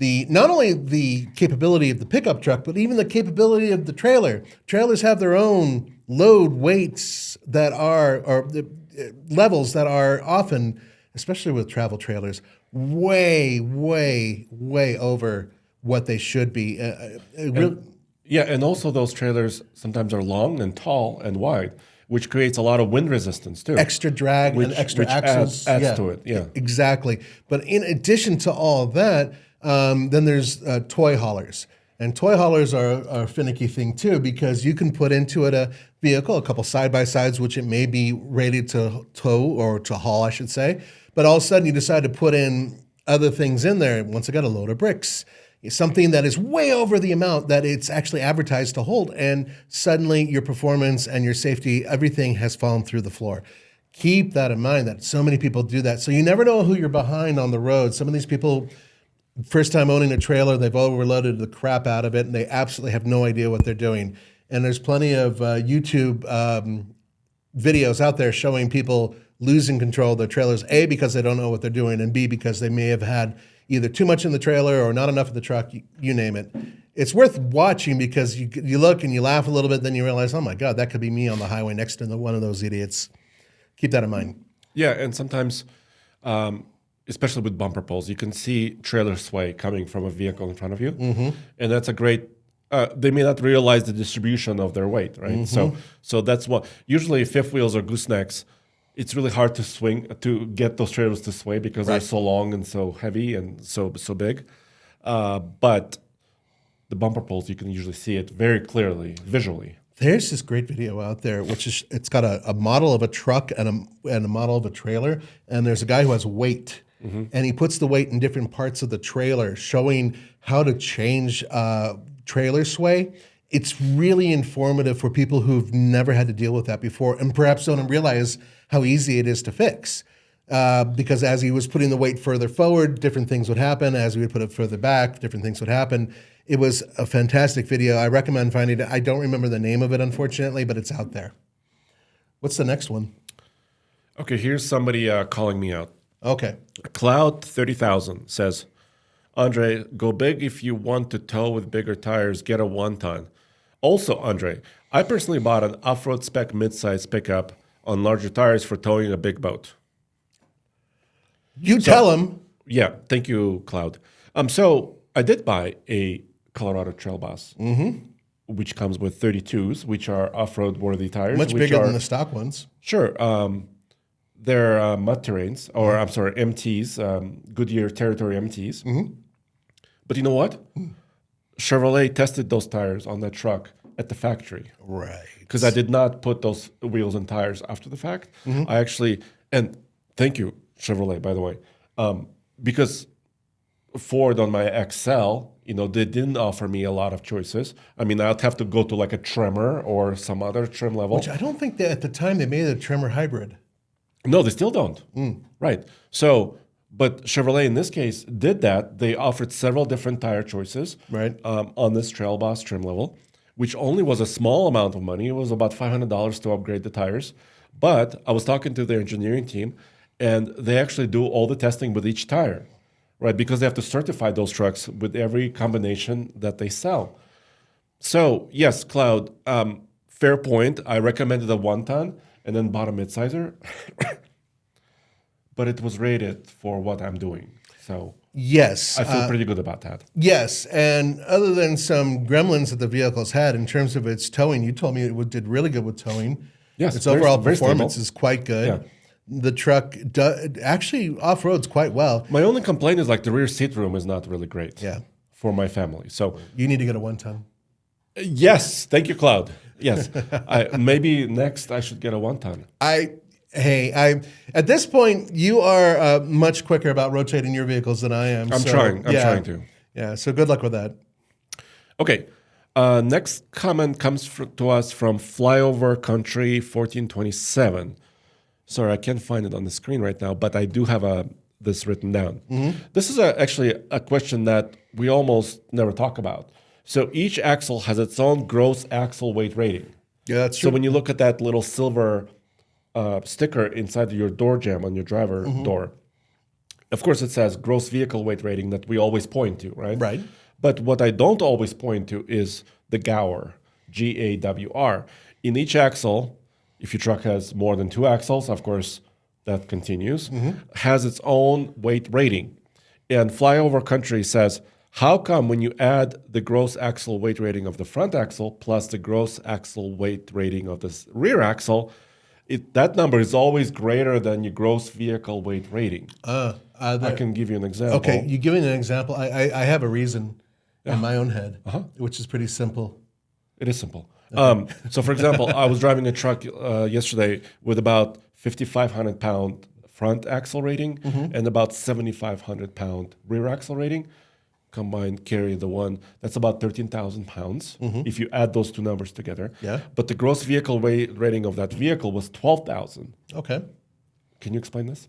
not only the capability of the pickup truck, but even the capability of the trailer. Trailers have their own load weights that or the levels that are often, especially with travel trailers, way over what they should be. Yeah, and also those trailers sometimes are long and tall and wide, which creates a lot of wind resistance too. Extra drag and extra axles. Adds to it, yeah. Exactly. But in addition to all of that, then there's toy haulers. And toy haulers are a finicky thing too, because you can put into it a vehicle, a couple side-by-sides, which it may be rated to tow or to haul, I should say. But all of a sudden you decide to put in other things in there. Once again, a load of bricks. something that is way over the amount that it's actually advertised to hold, and suddenly your performance and your safety, everything has fallen through the floor. Keep that in mind that so many people do that. So you never know who you're behind on the road. Some of these people, first time owning a trailer, they've overloaded the crap out of it, and they absolutely have no idea what they're doing. And there's plenty of YouTube videos out there showing people losing control of their trailers, A, because they don't know what they're doing, and B, because they may have had either too much in the trailer or not enough of the truck, you name it. It's worth watching because you look and you laugh a little bit, then you realize, oh my God, that could be me on the highway next to one of those idiots. Keep that in mind. Yeah, and sometimes, especially with bumper pulls, you can see trailer sway coming from a vehicle in front of you, and that's a great. They may not realize the distribution of their weight, right? So that's what usually fifth wheels or goosenecks. It's really hard to swing to get those trailers to sway because they're so long and so heavy and so big. But the bumper pulls, you can usually see it very clearly visually. There's this great video out there, which is it's got a model of a truck and a model of a trailer, and there's a guy who has weight, and he puts the weight in different parts of the trailer, showing how to change trailer sway. It's really informative for people who've never had to deal with that before, and perhaps don't realize how easy it is to fix. Because as he was putting the weight further forward, different things would happen. As we would put it further back, different things would happen. It was a fantastic video. I recommend finding it. I don't remember the name of it, unfortunately, but it's out there. What's the next one? Okay, here's somebody calling me out. Okay. Cloud 30,000 says, Andre, go big if you want to tow with bigger tires, get a 1-ton. Also, Andre, I personally bought an off-road spec midsize pickup on larger tires for towing a big boat. You tell him. Yeah, thank you, Cloud. So I did buy a Colorado Trail Bus, which comes with 32s, which are off-road worthy tires. Much bigger than the stock ones. Sure. They're mud terrains, or I'm sorry, MTs, Goodyear Territory MTs. But you know what? Chevrolet tested those tires on that truck at the factory. Right. Because I did not put those wheels and tires after the fact. I actually, and thank you, Chevrolet, by the way, because Ford on my XL, they didn't offer me a lot of choices. I mean, I'd have to go to like a Tremor or some other trim level. Which I don't think that at the time they made a Tremor hybrid. No, they still don't. Right. So, but Chevrolet in this case did that. They offered several different tire choices on this Trail Boss trim level, which only was a small amount of money. It was about $500 to upgrade the tires. But I was talking to their engineering team, and they actually do all the testing with each tire, right? Because they have to certify those trucks with every combination that they sell. So, yes, Cloud, fair point. I recommended a 1-ton and then bought a midsizer. But it was rated for what I'm doing. So yes, I feel pretty good about that. Yes, and other than some gremlins that the vehicle's had in terms of its towing, you told me it did really good with towing. Yes, its overall performance stable. is quite good. Yeah. The truck actually off-roads quite well. My only complaint is like the rear seat room is not really great. Yeah. For my family. So you need to get a 1-ton. Yes, thank you, Cloud. Yes, maybe next I should get a 1-ton. At this point, you are much quicker about rotating your vehicles than I am. I'm trying to. Yeah, so good luck with that. Okay. Next comment comes to us from Flyover Country 1427. Sorry, I can't find it on the screen right now, but I do have this written down. This is actually a question that we almost never talk about. So each axle has its own gross axle weight rating. Yeah, that's true. So when you look at that little silver sticker inside your door jamb on your driver door, of course it says gross vehicle weight rating that we always point to, right? Right. But what I don't always point to is the Gawr, G-A-W-R. In each axle, if your truck has more than 2 axles, of course, that continues, has its own weight rating. And Flyover Country says, how come when you add the gross axle weight rating of the front axle plus the gross axle weight rating of the rear axle, that number is always greater than your gross vehicle weight rating? I can give you an example. Okay, you give me an example. I have a reason in my own head, which is pretty simple. It is simple. So, for example, I was driving a truck yesterday with about 5,500 pound front axle rating and about 7,500 pound rear axle rating. combined carry the one that's about 13,000 pounds if you add those two numbers together. Yeah. But the gross vehicle weight rating of that vehicle was 12,000. Okay. Can you explain this?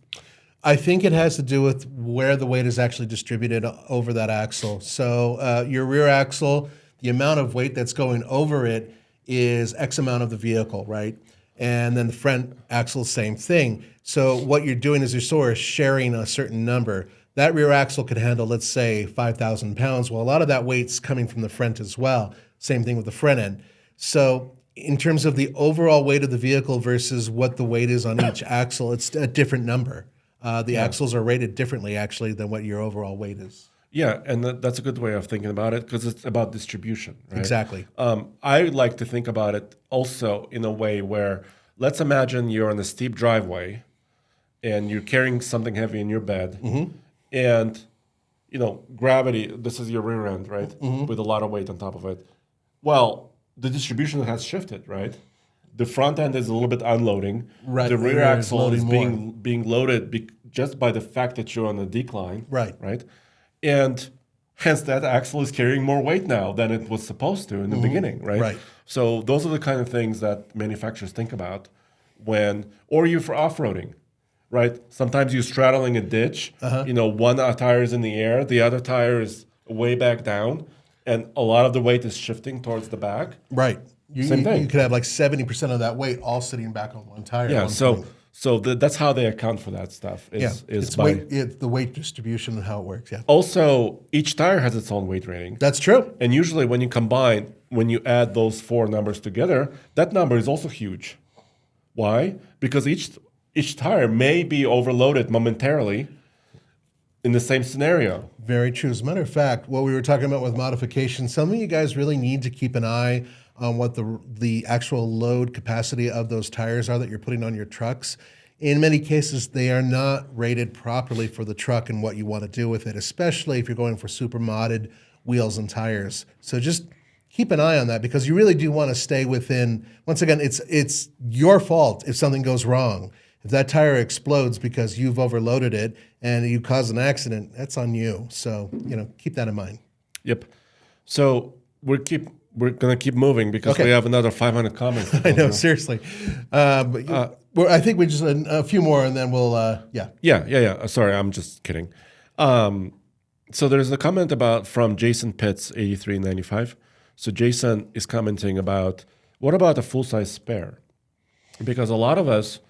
I think it has to do with where the weight is actually distributed over that axle. So your rear axle, the amount of weight that's going over it is X amount of the vehicle, right? And then the front axle, same thing. So what you're doing is you're sort of sharing a certain number. That rear axle could handle, let's say, 5,000 pounds. Well, a lot of that weight's coming from the front as well. Same thing with the front end. So in terms of the overall weight of the vehicle versus what the weight is on each axle, it's a different number. The axles are rated differently, actually, than what your overall weight is. Yeah, and that's a good way of thinking about it because it's about distribution, right? Exactly. I like to think about it also in a way where, let's imagine you're on a steep driveway and you're carrying something heavy in your bed, and gravity, this is your rear end, right? With a lot of weight on top of it. Well, the distribution has shifted, right? The front end is a little bit unloading. Right. The rear Rear is axle is loading being loaded just by the fact that you're on a decline. Right. Right. And hence that axle is carrying more weight now than it was supposed to in the beginning, right? Right. So those are the kind of things that manufacturers think about or you for off-roading, right? Sometimes you're straddling a ditch, one tire is in the air, the other tire is way back down, and a lot of the weight is shifting towards the back. Right. Same thing. You could have like 70% of that weight all sitting back on one tire. Yeah, that's how they account for that stuff. It's the weight distribution and how it works. Yeah. Also, each tire has its own weight rating. That's true. And usually when you add those four numbers together, that number is also huge. Why? Because each tire may be overloaded momentarily in the same scenario. Very true. As a matter of fact, what we were talking about with modification, some of you guys really need to keep an eye on what the actual load capacity of those tires are that you're putting on your trucks. In many cases, they are not rated properly for the truck and what you want to do with it, especially if you're going for super modded wheels and tires. So just keep an eye on that because you really do want to stay within, once again, it's your fault if something goes wrong. If that tire explodes because you've overloaded it and you cause an accident, that's on you. So, keep that in mind. Yep. So we're going to keep moving because we have another 500 comments. I know, seriously. I think we just a few more and then we'll, Yeah. Sorry, I'm just kidding. So there's a comment from Jason Pitts, 8395. So Jason is commenting about, what about a full-size spare? Because a lot of us,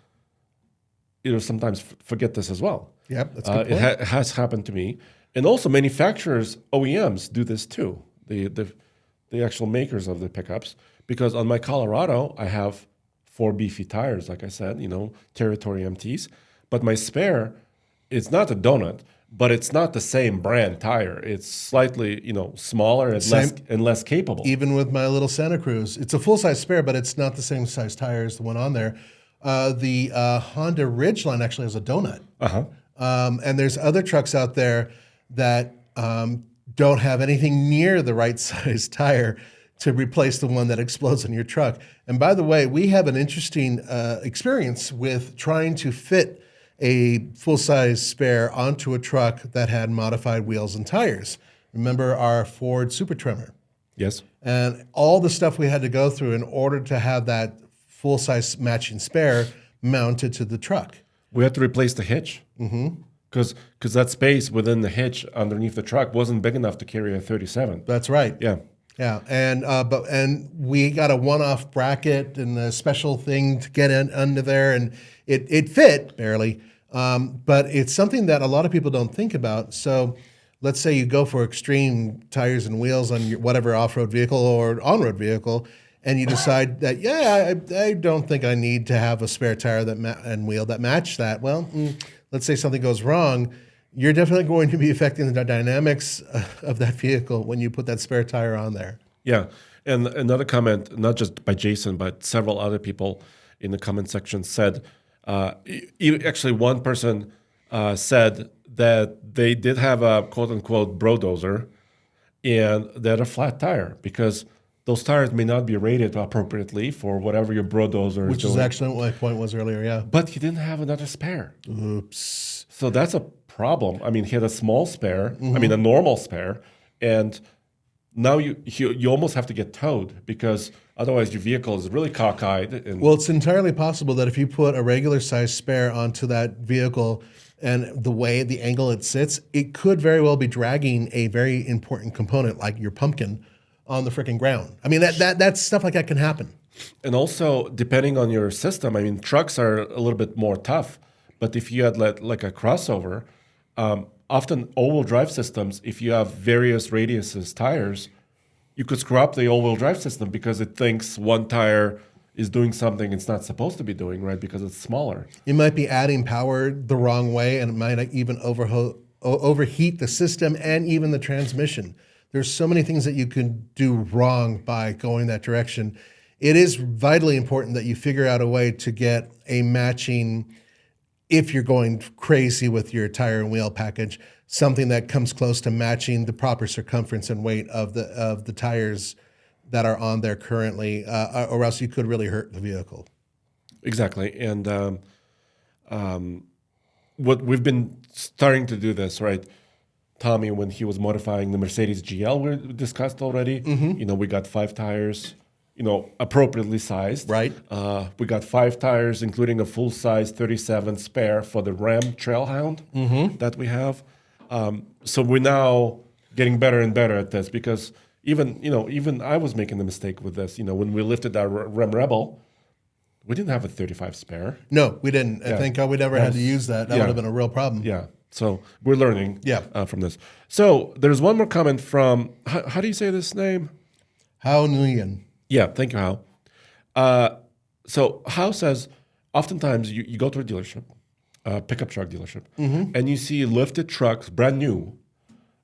sometimes forget this as well. Yep, that's a good point. It has happened to me. And also manufacturers, OEMs, do this too. The actual makers of the pickups. Because on my Colorado, I have 4 beefy tires, like I said, territory MTs. But my spare, it's not a donut, but it's not the same brand tire. It's slightly, smaller and less capable. Even with my little Santa Cruz, it's a full-size spare, but it's not the same size tire as the one on there. The Honda Ridgeline actually has a donut. And there's other trucks out there that don't have anything near the right size tire to replace the one that explodes in your truck. And by the way, we have an interesting experience with trying to fit a full-size spare onto a truck that had modified wheels and tires. Remember our Ford Super Tremor? Yes. And all the stuff we had to go through in order to have that full-size matching spare mounted to the truck. We had to replace the hitch. Because that space within the hitch underneath the truck wasn't big enough to carry a 37. That's right. Yeah. Yeah, and we got a one-off bracket and a special thing to get under there, and it fit barely, but it's something that a lot of people don't think about. So let's say you go for extreme tires and wheels on your whatever off-road vehicle or on-road vehicle, and you decide that, I don't think I need to have a spare tire and wheel that match that. Well, let's say something goes wrong. You're definitely going to be affecting the dynamics of that vehicle when you put that spare tire on there. Yeah. And another comment, not just by Jason, but several other people in the comment section said, actually one person said that they did have a quote-unquote brodozer and they had a flat tire because those tires may not be rated appropriately for whatever your brodozer is doing. Which is actually what my point was earlier, yeah. But he didn't have another spare. Oops. So that's a problem. I mean, he had a small spare, a normal spare, and now you almost have to get towed because otherwise your vehicle is really cockeyed. And Well, it's entirely possible that if you put a regular size spare onto that vehicle and the angle it sits, it could very well be dragging a very important component like your pumpkin on the freaking ground. I mean, that stuff like that can happen. And also, depending on your system, I mean, trucks are a little bit more tough. But if you had like a crossover, often all-wheel drive systems, if you have various radiuses tires, you could screw up the all-wheel drive system because it thinks one tire is doing something it's not supposed to be doing, right? Because it's smaller. You might be adding power the wrong way, and it might even overheat the system and even the transmission. There's so many things that you can do wrong by going that direction. It is vitally important that you figure out a way to get a matching, if you're going crazy with your tire and wheel package, something that comes close to matching the proper circumference and weight of the tires that are on there currently, or else you could really hurt the vehicle. Exactly. And what we've been starting to do this, right? Tommy, when he was modifying the Mercedes GL, we discussed already. We got 5 tires, appropriately sized. Right. We got 5 tires, including a full-size 37 spare for the Ram Trailhound that we have. So we're now getting better and better at this because even I was making the mistake with this. When we lifted our Ram Rebel, we didn't have a 35 spare. No, we didn't. I thank God we never had to use that. That would have been a real problem. Yeah. So we're learning from this. So there's one more comment from, how do you say this name? How Nguyen. Yeah, thank you, Hao. So Hao says, oftentimes you go to a dealership, pickup truck dealership, and you see lifted trucks, brand new,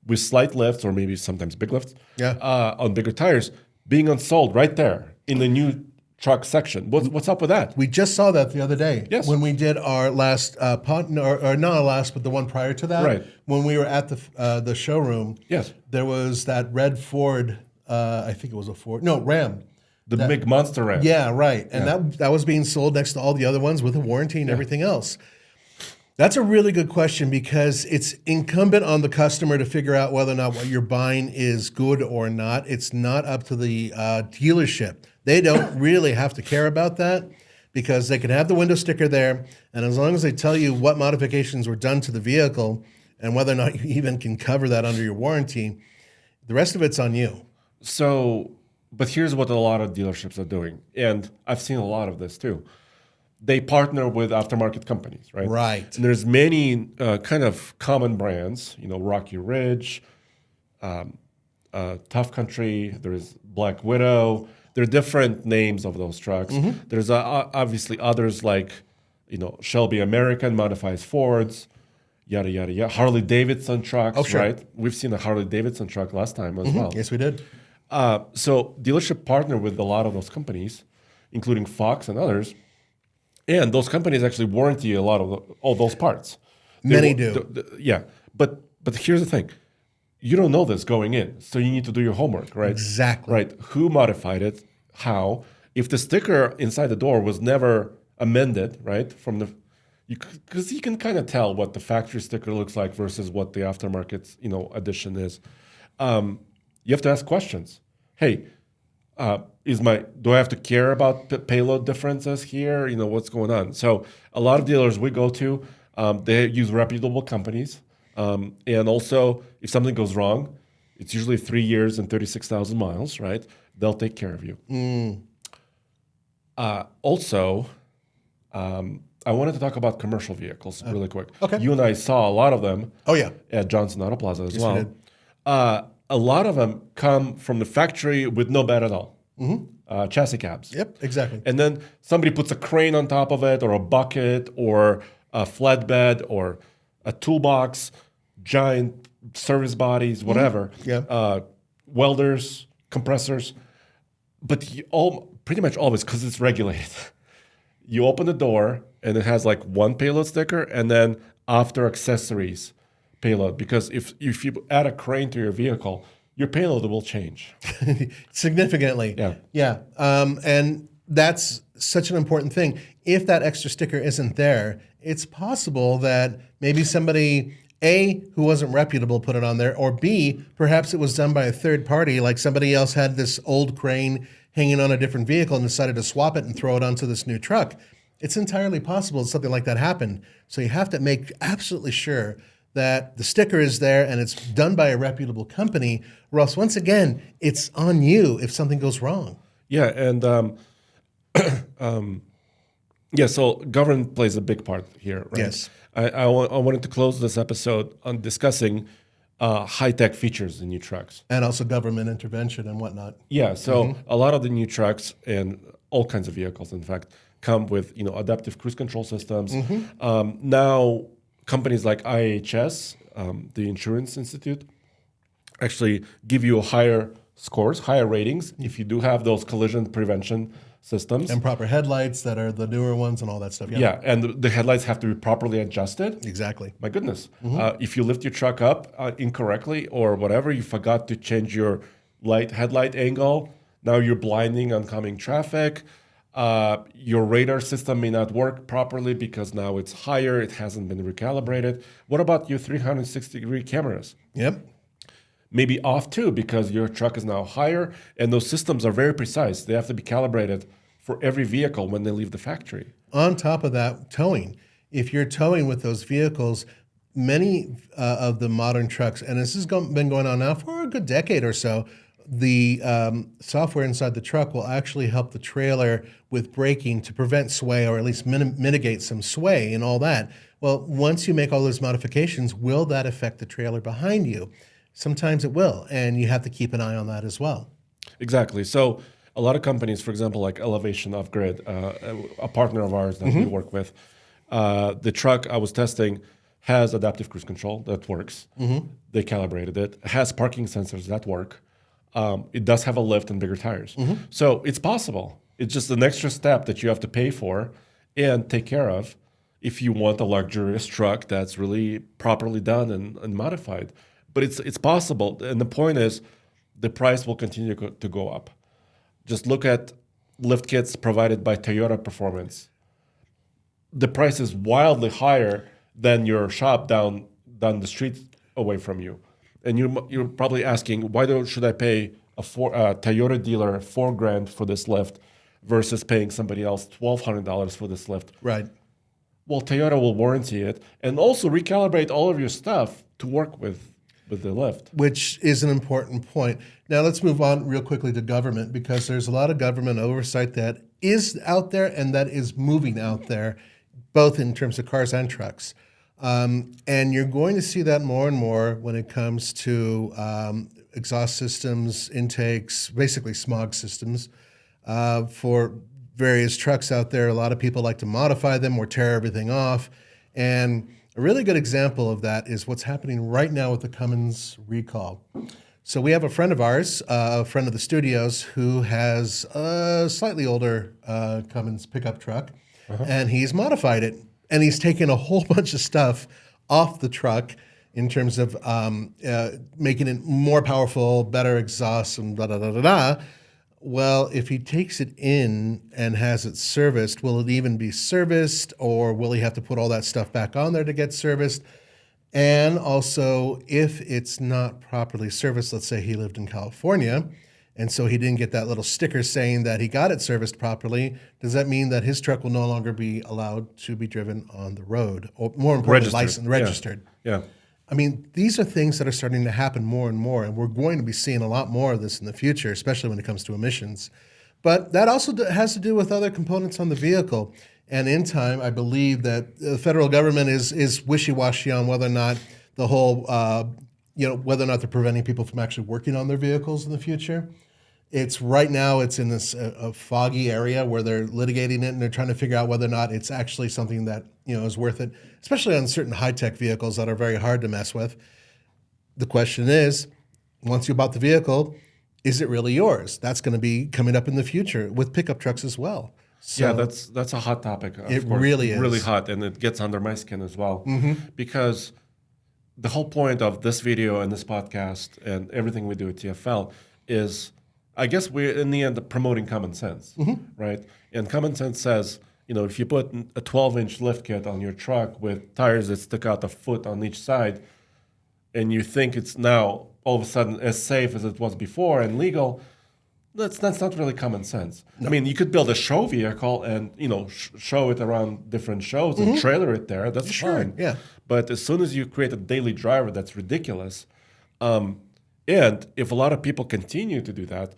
with slight lifts or maybe sometimes big lifts on bigger tires, being unsold right there in the new truck section. What's up with that? We just saw that the other day. Yes. When we did our last, or not our last, but the one prior to that. Right. When we were at the showroom. Yes. There was that red Ford, I think it was a Ford. No, Ram. The big monster Ram. Yeah, right. And that was being sold next to all the other ones with a warranty and everything else. That's a really good question because it's incumbent on the customer to figure out whether or not what you're buying is good or not. It's not up to the dealership. They don't really have to care about that because they can have the window sticker there, and as long as they tell you what modifications were done to the vehicle and whether or not you even can cover that under your warranty, the rest of it's on you. So, but here's what a lot of dealerships are doing, and I've seen a lot of this too. They partner with aftermarket companies, right? Right. And there's many kind of common brands, Rocky Ridge, Tough Country, there's Black Widow. There are different names of those trucks. There's obviously others like, Shelby American modifies Fords, yada, yada, yada. Harley Davidson trucks, right? We've seen a Harley Davidson truck last time as well. Yes, we did. So dealership partner with a lot of those companies, including Fox and others. And those companies actually warranty a lot of all those parts. Many do. Yeah. But here's the thing. You don't know this going in, so you need to do your homework, right? Exactly. Right. Who modified it? How? If the sticker inside the door was never amended, right? Because you can kind of tell what the factory sticker looks like versus what the aftermarket, addition is. You have to ask questions. Hey, do I have to care about payload differences here? What's going on? So a lot of dealers we go to, they use reputable companies. And also, if something goes wrong, it's usually 3 years and 36,000 miles, right? They'll take care of you. Also, I wanted to talk about commercial vehicles really quick. Okay. You and I saw a lot of them at Johnson Auto Plaza as well. We did. A lot of them come from the factory with no bed at all. Chassis cabs. Yep, exactly. And then somebody puts a crane on top of it, or a bucket, or a flatbed, or a toolbox, giant service bodies, whatever. Welders, compressors. But pretty much always, because it's regulated. You open the door, and it has like one payload sticker, and then after accessories payload. Because if you add a crane to your vehicle, your payload will change. Significantly. Yeah. And that's such an important thing. If that extra sticker isn't there, it's possible that maybe somebody A, who wasn't reputable put it on there, or B, perhaps it was done by a third party, like somebody else had this old crane hanging on a different vehicle and decided to swap it and throw it onto this new truck. It's entirely possible that something like that happened. So you have to make absolutely sure that the sticker is there and it's done by a reputable company, or else, once again, it's on you if something goes wrong. Yeah, and yeah, so government plays a big part here, right? Yes. I wanted to close this episode on discussing high-tech features in new trucks. And also government intervention and whatnot. Yeah, so a lot of the new trucks and all kinds of vehicles, in fact, come with adaptive cruise control systems. Now, companies like IHS, the Insurance Institute, actually give you higher scores, higher ratings if you do have those collision prevention systems. And proper headlights that are the newer ones and all that stuff. Yeah, and the headlights have to be properly adjusted. Exactly. My goodness. If you lift your truck up incorrectly or whatever, you forgot to change your headlight angle, now you're blinding oncoming traffic. Your radar system may not work properly because now it's higher, it hasn't been recalibrated. What about your 360-degree cameras? Yep. Maybe off too because your truck is now higher, and those systems are very precise. They have to be calibrated for every vehicle when they leave the factory. On top of that, towing. If you're towing with those vehicles, many of the modern trucks, and this has been going on now for a good decade or so, the software inside the truck will actually help the trailer with braking to prevent sway, or at least mitigate some sway and all that. Well, once you make all those modifications, will that affect the trailer behind you? Sometimes it will, and you have to keep an eye on that as well. Exactly. So a lot of companies, for example, like Elevation Off-Grid, a partner of ours that we work with, the truck I was testing has adaptive cruise control that works. They calibrated it. It has parking sensors that work. It does have a lift and bigger tires. So it's possible. It's just an extra step that you have to pay for and take care of if you want a luxurious truck that's really properly done and modified. But it's possible. And the point is, the price will continue to go up. Just look at lift kits provided by Toyota Performance. The price is wildly higher than your shop down the street away from you. And you're probably asking, why should I pay a Toyota dealer $4,000 for this lift versus paying somebody else $1,200 for this lift? Right. Well, Toyota will warranty it and also recalibrate all of your stuff to work with the lift. Which is an important point. Now let's move on real quickly to government, because there's a lot of government oversight that is out there and that is moving out there, both in terms of cars and trucks. And you're going to see that more and more when it comes to exhaust systems, intakes, basically smog systems for various trucks out there. A lot of people like to modify them or tear everything off. And a really good example of that is what's happening right now with the Cummins recall. So we have a friend of ours, a friend of the studios, who has a slightly older Cummins pickup truck, and he's modified it. And he's taken a whole bunch of stuff off the truck in terms of making it more powerful, better exhaust, and da-da-da-da-da. Well, if he takes it in and has it serviced, will it even be serviced, or will he have to put all that stuff back on there to get serviced? And also, if it's not properly serviced, let's say he lived in California, and so he didn't get that little sticker saying that he got it serviced properly, does that mean that his truck will no longer be allowed to be driven on the road? Or more importantly, licensed, registered. Yeah. I mean, these are things that are starting to happen more and more, and we're going to be seeing a lot more of this in the future, especially when it comes to emissions. But that also has to do with other components on the vehicle. And in time, I believe that the federal government is wishy-washy on whether or not the whole, whether or not they're preventing people from actually working on their vehicles in the future. It's right now, it's in this a foggy area where they're litigating it and they're trying to figure out whether or not it's actually something that is worth it, especially on certain high-tech vehicles that are very hard to mess with. The question is, once you bought the vehicle, is it really yours? That's going to be coming up in the future with pickup trucks as well. So yeah, that's a hot topic. It really is. Really hot, and it gets under my skin as well. Because the whole point of this video and this podcast and everything we do at TFL is, I guess we're in the end promoting common sense, right? And common sense says if you put a 12-inch lift kit on your truck with tires that stick out a foot on each side, and you think it's now all of a sudden as safe as it was before and legal, that's not really common sense. No. I mean, you could build a show vehicle and show it around different shows and trailer it there. That's fine. Yeah. But as soon as you create a daily driver, that's ridiculous. And if a lot of people continue to do that,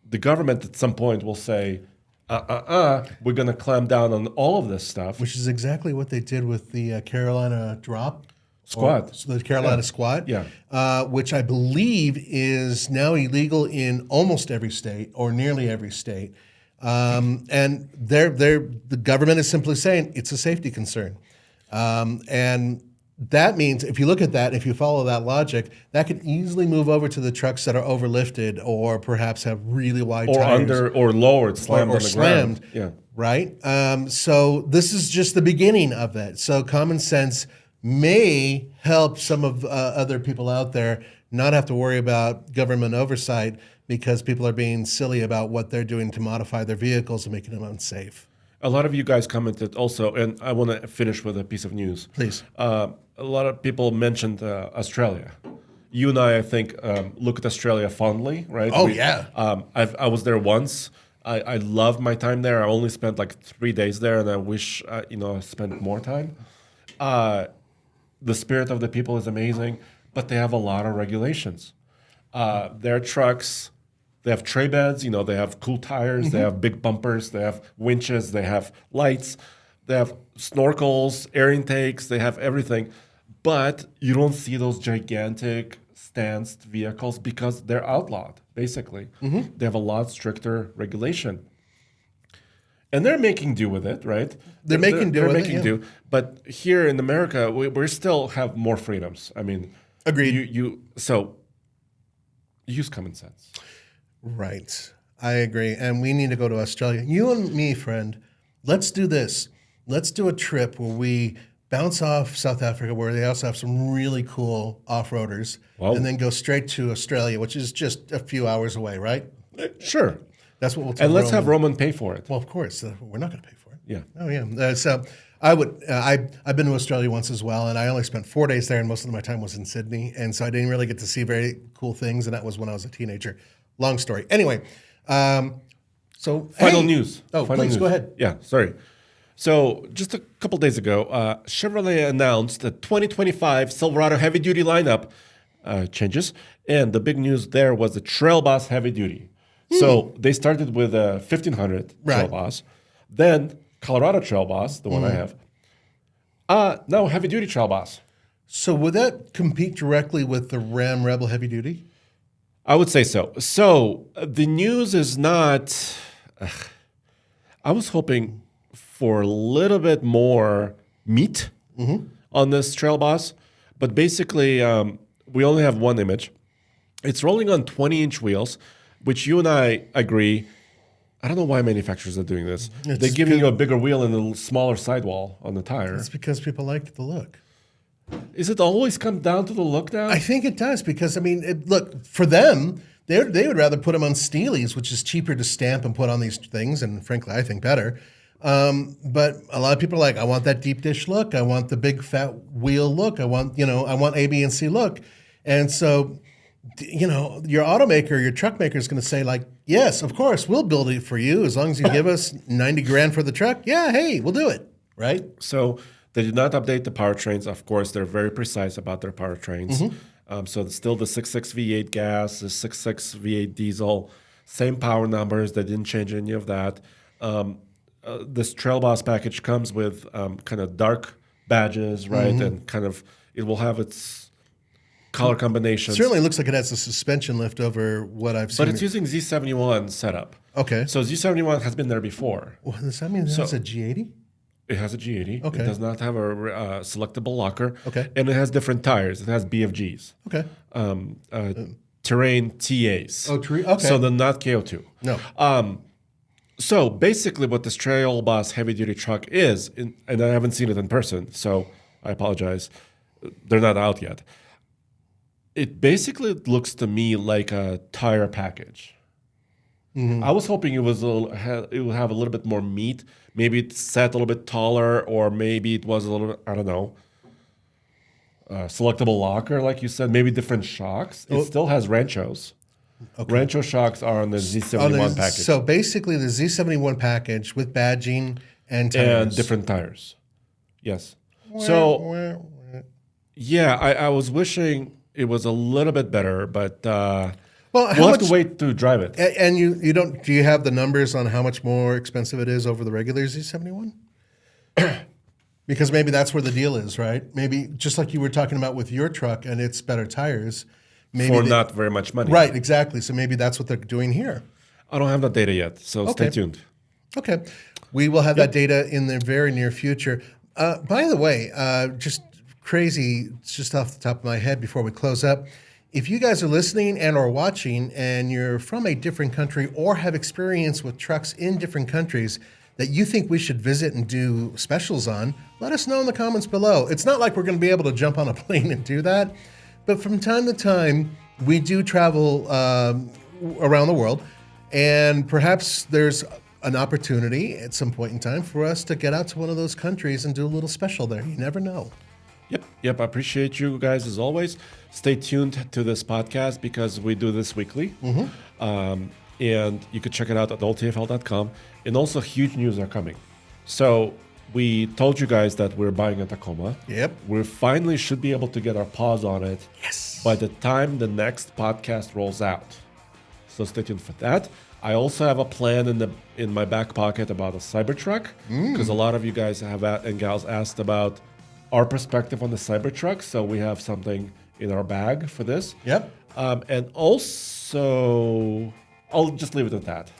the government at some point will say, we're going to clamp down on all of this stuff. Which is exactly what they did with the Carolina drop. Squad. So the Carolina squad. Yeah. Which I believe is now illegal in almost every state or nearly every state. And the government is simply saying it's a safety concern. And that means if you look at that, if you follow that logic, that could easily move over to the trucks that are overlifted or perhaps have really wide or tires. Under or lowered, slammed or on the slammed, ground. Yeah. Right? So this is just the beginning of that. So common sense may help some of other people out there not have to worry about government oversight because people are being silly about what they're doing to modify their vehicles and making them unsafe. A lot of you guys commented also, and I want to finish with a piece of news. Please. A lot of people mentioned Australia. You and I think, look at Australia fondly, right? Oh, yeah. I was there once. I loved my time there. I only spent like 3 days there, and I wish I spent more time. The spirit of the people is amazing, but they have a lot of regulations. Their trucks, they have tray beds, they have cool tires, they have big bumpers, they have winches, they have lights, they have snorkels, air intakes, they have everything. But you don't see those gigantic stanced vehicles because they're outlawed, basically. They have a lot stricter regulation. And they're making do with it, right? They're making do. But here in America, we still have more freedoms. I mean, agreed. So use common sense. Right. I agree. And we need to go to Australia. You and me, friend, let's do this. Let's do a trip where we bounce off South Africa, where they also have some really cool off-roaders, and then go straight to Australia, which is just a few hours away, right? Sure. That's what we'll tell And let's Roman. have Roman pay for it. Well, of course. We're not going to pay for it. Yeah. Oh, yeah. So I would. I've been to Australia once as well, and I only spent 4 days there, and most of my time was in Sydney, and so I didn't really get to see very cool things, and that was when I was a teenager. Long story. Anyway, so final news. Oh, final please news. go ahead. Yeah, sorry. So just a couple days ago, Chevrolet announced the 2025 Silverado heavy-duty lineup changes, and the big news there was the Trail Boss heavy duty. So they started with a 1500 Trail Boss, then Colorado Trail Boss, the one I have. Now heavy duty Trail Boss. So would that compete directly with the Ram Rebel heavy duty? I would say so. So the news is not. I was hoping for a little bit more meat on this Trail Boss, but basically we only have one image. It's rolling on 20-inch wheels, which you and I agree. I don't know why manufacturers are doing this. They're giving you a bigger wheel and a smaller sidewall on the tire. It's because people like the look. Is it always come down to the look now? I think it does because, I mean, look, for them, they would rather put them on Steelies, which is cheaper to stamp and put on these things, and frankly, I think better. But a lot of people are like, I want that deep dish look. I want the big fat wheel look. I want A, B, and C look. And so, your automaker, your truck maker is going to say like, yes, of course, we'll build it for you as long as you give us $90,000 for the truck. Yeah, hey, we'll do it, right? So they did not update the powertrains. Of course, they're very precise about their powertrains. So it's still the 6.6 V8 gas, the 6.6 V8 diesel, same power numbers. They didn't change any of that. This Trail Boss package comes with kind of dark badges, right? And kind of it will have its color combinations. Certainly looks like it has a suspension lift over what I've seen. But it's using Z71 setup. Okay. So Z71 has been there before. Well, does that mean it has a G80? It has a G80. Okay. It does not have a selectable locker. Okay. And it has different tires. It has BFGs. Okay. Terrain TAs. Oh, okay. So they're not KO2. No. So basically what this Trail Boss heavy-duty truck is, and I haven't seen it in person, so I apologize. They're not out yet. It basically looks to me like a tire package. I was hoping it would have a little bit more meat Maybe it's set a little bit taller, or maybe it was a little bit, I don't know, selectable locker, like you said, maybe different shocks. It still has Ranchos. Okay. Rancho shocks are on the Z71 package. So basically the Z71 package with badging and tires. And different tires. Yes. So, yeah, I was wishing it was a little bit better, but we'll have to wait to drive it. And you don't, do you have the numbers on how much more expensive it is over the regular Z71? Because maybe that's where the deal is, right? Maybe just like you were talking about with your truck and its better tires. Maybe for not very much money. Right, exactly. So maybe that's what they're doing here. I don't have that data yet, so stay tuned. Okay. We will have that data in the very near future. By the way, just crazy, just off the top of my head before we close up, if you guys are listening and or watching and you're from a different country or have experience with trucks in different countries that you think we should visit and do specials on, let us know in the comments below. It's not like we're going to be able to jump on a plane and do that, but from time to time, we do travel around the world, and perhaps there's an opportunity at some point in time for us to get out to one of those countries and do a little special there. You never know. Yep. I appreciate you guys as always. Stay tuned to this podcast because we do this weekly. And you could check it out at oldtfl.com. And also, huge news are coming. So we told you guys that we're buying a Tacoma. Yep. We finally should be able to get our paws on it. Yes. By the time the next podcast rolls out. So stay tuned for that. I also have a plan in my back pocket about a Cybertruck, because a lot of you guys and gals asked about our perspective on the Cybertruck. So we have something in our bag for this. Yep. And also, I'll just leave it at that.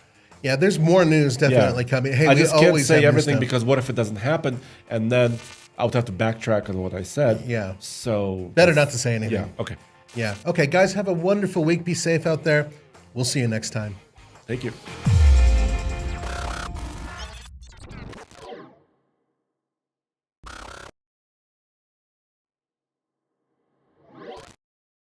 Yeah, there's more news definitely coming. Hey, I just can't say everything stuff. because what if it doesn't happen? And then I would have to backtrack on what I said. Yeah. So better not to say anything. Yeah. Okay. Yeah. Okay, guys, have a wonderful week. Be safe out there. We'll see you next time. Thank you.